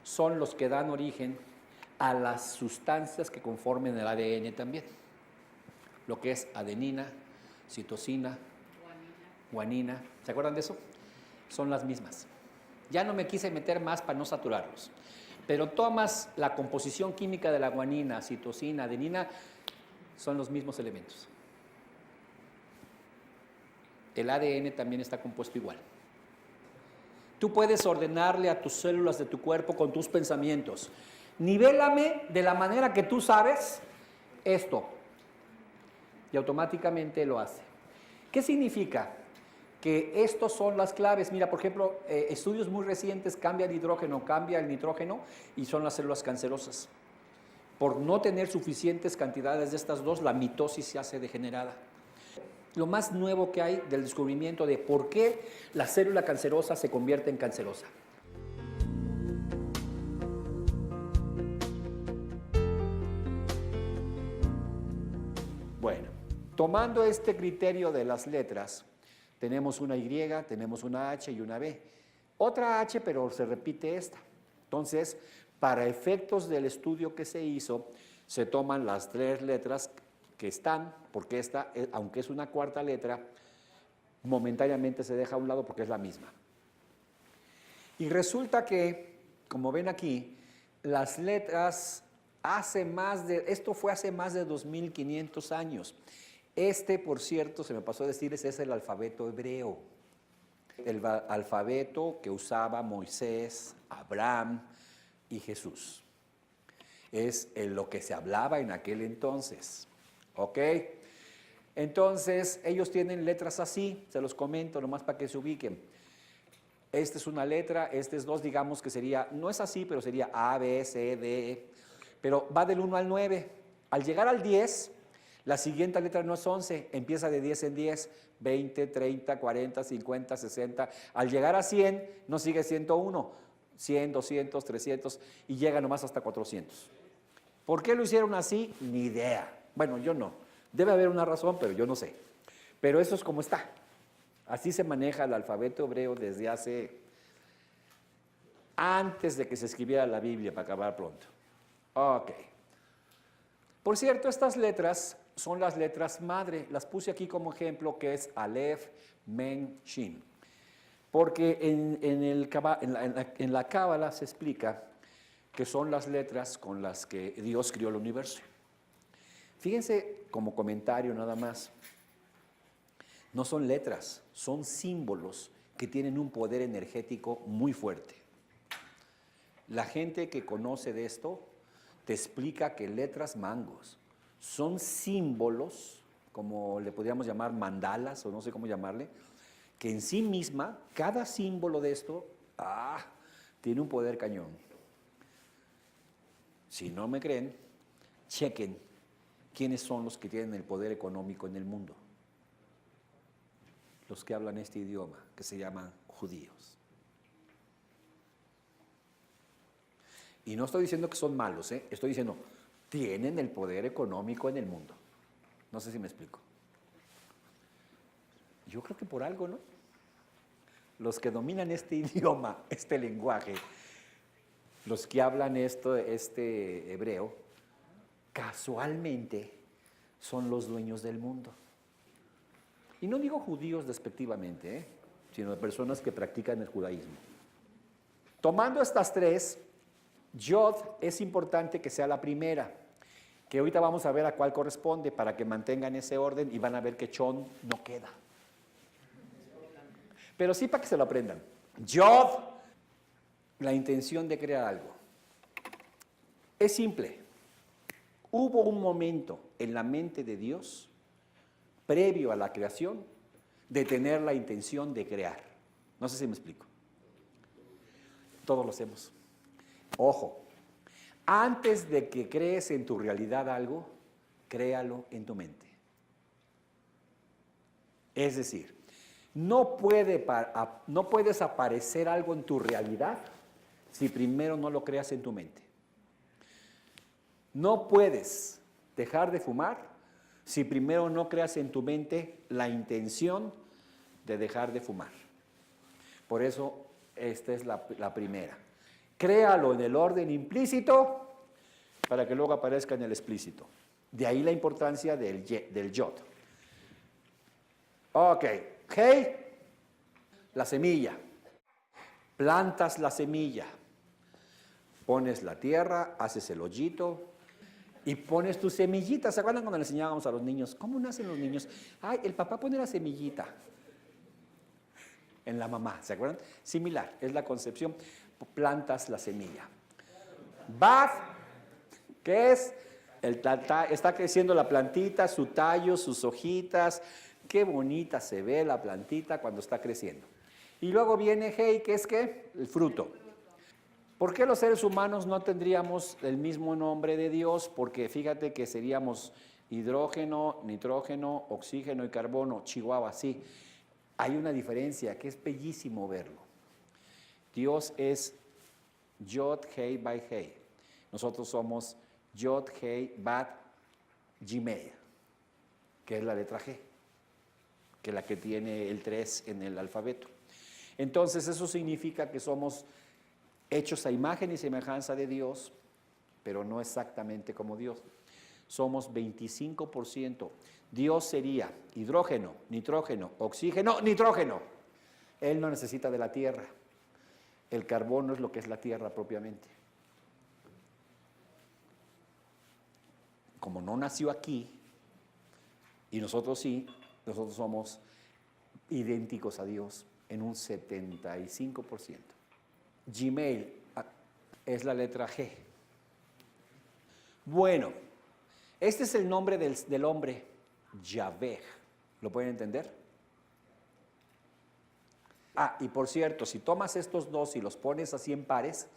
A: son los que dan origen a las sustancias que conforman el ADN también. Lo que es adenina, citosina, guanina. ¿Se acuerdan de eso? Son las mismas. Ya no me quise meter más para no saturarlos. Pero tomas la composición química de la guanina, citosina, adenina, son los mismos elementos. El ADN también está compuesto igual. Tú puedes ordenarle a tus células de tu cuerpo con tus pensamientos: nivélame de la manera que tú sabes esto. Y automáticamente lo hace. ¿Qué significa? Que estos son las claves. Mira, por ejemplo, estudios muy recientes, cambia el hidrógeno, cambia el nitrógeno y son las células cancerosas. Por no tener suficientes cantidades de estas dos, la mitosis se hace degenerada. lo más nuevo que hay del descubrimiento de por qué la célula cancerosa se convierte en cancerosa. Bueno, tomando este criterio de las letras, tenemos una Y, tenemos una H y una B. Otra H, pero se repite esta. Entonces, para efectos del estudio que se hizo, se toman las tres letras que están, porque esta, aunque es una cuarta letra, momentáneamente se deja a un lado porque es la misma. Y resulta que, como ven aquí, las letras esto fue hace más de 2500 años. Este, por cierto, se me pasó a decirles, es el alfabeto hebreo. El alfabeto que usaba Moisés, Abraham y Jesús. Es lo que se hablaba en aquel entonces. ¿Ok? Entonces, ellos tienen letras así, se los comento nomás para que se ubiquen. Esta es una letra, este es dos, digamos que sería, no es así, pero sería A, B, C, D, E, pero va del 1 al 9. Al llegar al 10, la siguiente letra no es 11, empieza de 10 en 10, 20, 30, 40, 50, 60. Al llegar a 100, no sigue 101, 100, 200, 300 y llega nomás hasta 400. ¿Por qué lo hicieron así? Ni idea. Bueno, yo no. Debe haber una razón, pero yo no sé. Pero eso es como está. Así se maneja el alfabeto hebreo desde antes de que se escribiera la Biblia, para acabar pronto. Ok. Por cierto, estas letras son las letras madre. Las puse aquí como ejemplo, que es Aleph, Men, Shin. Porque en la Cábala se explica que son las letras con las que Dios crió el universo. Fíjense, como comentario nada más, no son letras, son símbolos que tienen un poder energético muy fuerte. La gente que conoce de esto te explica que letras mangos son símbolos, como le podríamos llamar mandalas o no sé cómo llamarle, que en sí misma, cada símbolo de esto, tiene un poder cañón. Si no me creen, chequen quiénes son los que tienen el poder económico en el mundo. Los que hablan este idioma, que se llaman judíos. Y no estoy diciendo que son malos, estoy diciendo, tienen el poder económico en el mundo. No sé si me explico. Yo creo que por algo, ¿no? Los que dominan este idioma, este lenguaje, los que hablan este hebreo, casualmente son los dueños del mundo. Y no digo judíos despectivamente, sino de personas que practican el judaísmo. Tomando estas tres, Yod es importante que sea la primera, que ahorita vamos a ver a cuál corresponde para que mantengan ese orden y van a ver que Chon no queda. Pero sí para que se lo aprendan. Yod, la intención de crear algo. Es simple. Hubo un momento en la mente de Dios, previo a la creación, de tener la intención de crear. No sé si me explico. Todos lo hacemos. Ojo, antes de que crees en tu realidad algo, créalo en tu mente. Es decir, no puedes aparecer algo en tu realidad si primero no lo creas en tu mente. No puedes dejar de fumar si primero no creas en tu mente la intención de dejar de fumar. Por eso, esta es la primera. Créalo en el orden implícito para que luego aparezca en el explícito. De ahí la importancia del yod. Ok, hey, la semilla. Plantas la semilla. Pones la tierra, haces el hoyito y pones tus semillitas. ¿Se acuerdan cuando le enseñábamos a los niños? ¿Cómo nacen los niños? Ay, el papá pone la semillita en la mamá, ¿se acuerdan? Similar, es la concepción. Plantas la semilla. Baf, ¿qué es? Está creciendo la plantita, su tallo, sus hojitas. Qué bonita se ve la plantita cuando está creciendo. Y luego viene hey, ¿qué es qué? El fruto. ¿Por qué los seres humanos no tendríamos el mismo nombre de Dios? Porque fíjate que seríamos hidrógeno, nitrógeno, oxígeno y carbono, Chihuahua, sí. Hay una diferencia que es bellísimo verlo. Dios es Yod, Hei, Bai, Hei. Nosotros somos Yod, Hei, Bat, Gimel, que es la letra G, que es la que tiene el 3 en el alfabeto. Entonces eso significa que somos hechos a imagen y semejanza de Dios, pero no exactamente como Dios. Somos 25%. Dios sería hidrógeno, nitrógeno, oxígeno, nitrógeno. Él no necesita de la tierra. El carbono es lo que es la tierra propiamente. Como no nació aquí, y nosotros sí, nosotros somos idénticos a Dios en un 75%. Gmail es la letra G. Bueno, este es el nombre del hombre, Yahvé. ¿Lo pueden entender? Y por cierto, si tomas estos dos y los pones así en pares,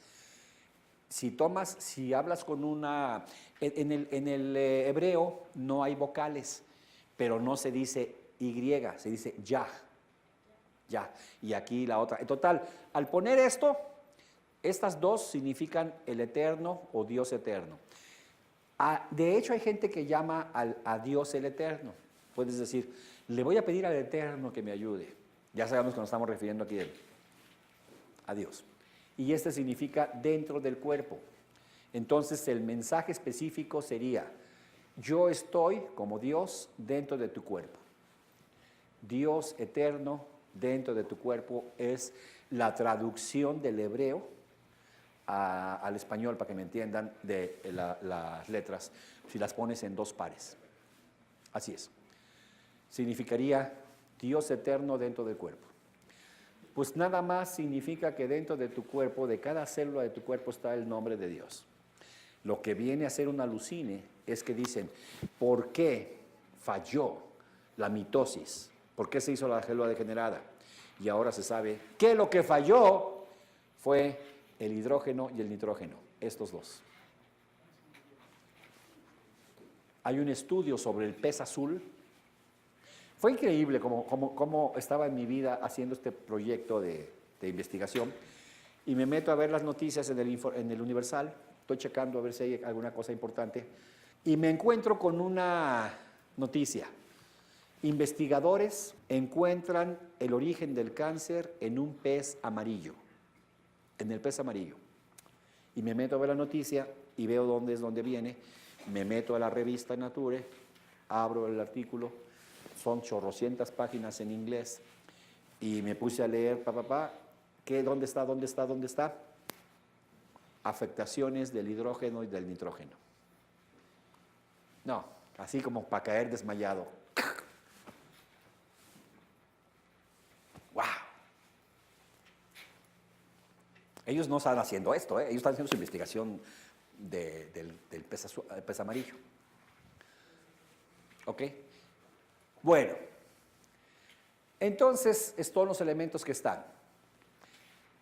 A: si hablas con una... En el hebreo no hay vocales, pero no se dice Y, se dice Yah. Ya, y aquí la otra. En total, al poner esto, estas dos significan el eterno o Dios eterno. De hecho, hay gente que llama a Dios el eterno. Puedes decir, le voy a pedir al eterno que me ayude. Ya sabemos que nos estamos refiriendo aquí a Dios. Y este significa dentro del cuerpo. Entonces, el mensaje específico sería, yo estoy como Dios dentro de tu cuerpo. Dios eterno dentro de tu cuerpo es la traducción del hebreo al español, para que me entiendan, de las letras, si las pones en dos pares. Así es. Significaría Dios eterno dentro del cuerpo. Pues nada más significa que dentro de tu cuerpo, de cada célula de tu cuerpo, está el nombre de Dios. Lo que viene a ser una alucine es que dicen, ¿por qué falló la mitosis? ¿Por qué se hizo la célula degenerada? Y ahora se sabe que lo que falló fue el hidrógeno y el nitrógeno, estos dos. Hay un estudio sobre el pez azul. Fue increíble cómo estaba en mi vida haciendo este proyecto de investigación, y me meto a ver las noticias en el Universal, estoy checando a ver si hay alguna cosa importante, y me encuentro con una noticia. Investigadores encuentran el origen del cáncer en un pez amarillo, en el pez amarillo. Y me meto a ver la noticia y veo dónde viene, me meto a la revista Nature, abro el artículo, son chorrocientas páginas en inglés, y me puse a leer, ¿dónde está? Afectaciones del hidrógeno y del nitrógeno. No, así como para caer desmayado. ¡Wow! Ellos no están haciendo esto, ellos están haciendo su investigación del pez amarillo. ¿Ok? Bueno, entonces, estos son los elementos que están.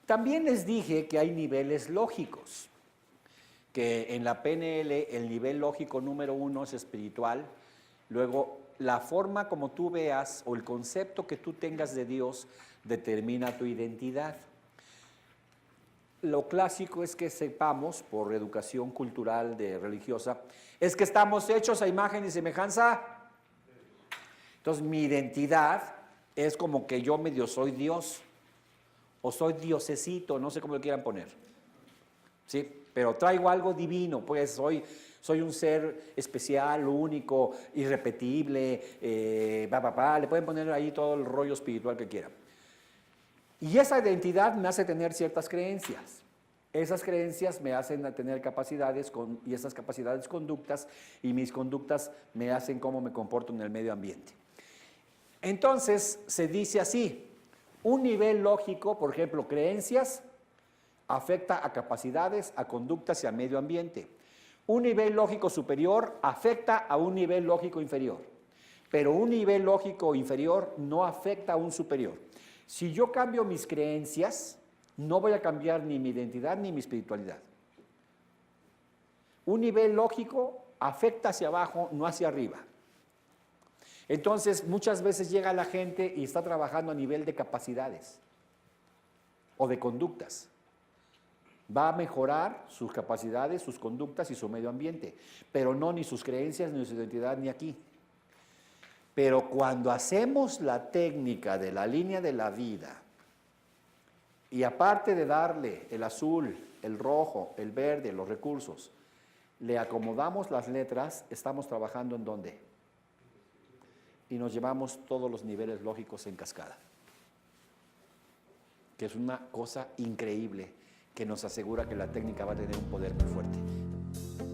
A: También les dije que hay niveles lógicos, que en la PNL el nivel lógico número 1 es espiritual, luego la forma como tú veas o el concepto que tú tengas de Dios determina tu identidad. Lo clásico es que sepamos, por educación cultural religiosa, es que estamos hechos a imagen y semejanza. Entonces mi identidad es como que yo medio soy Dios, o soy diosecito, no sé cómo lo quieran poner, ¿sí? Pero traigo algo divino, pues soy un ser especial, único, irrepetible, le pueden poner ahí todo el rollo espiritual que quieran. Y esa identidad me hace tener ciertas creencias. Esas creencias me hacen tener capacidades y esas capacidades conductas, y mis conductas me hacen cómo me comporto en el medio ambiente. Entonces se dice así, un nivel lógico, por ejemplo, creencias, afecta a capacidades, a conductas y a medio ambiente. Un nivel lógico superior afecta a un nivel lógico inferior, pero un nivel lógico inferior no afecta a un superior. Si yo cambio mis creencias, no voy a cambiar ni mi identidad ni mi espiritualidad. Un nivel lógico afecta hacia abajo, no hacia arriba. Entonces, muchas veces llega la gente y está trabajando a nivel de capacidades o de conductas. Va a mejorar sus capacidades, sus conductas y su medio ambiente, pero no ni sus creencias, ni su identidad, ni aquí. Pero cuando hacemos la técnica de la línea de la vida, y aparte de darle el azul, el rojo, el verde, los recursos, le acomodamos las letras, estamos trabajando ¿en dónde? Y nos llevamos todos los niveles lógicos en cascada, que es una cosa increíble que nos asegura que la técnica va a tener un poder muy fuerte.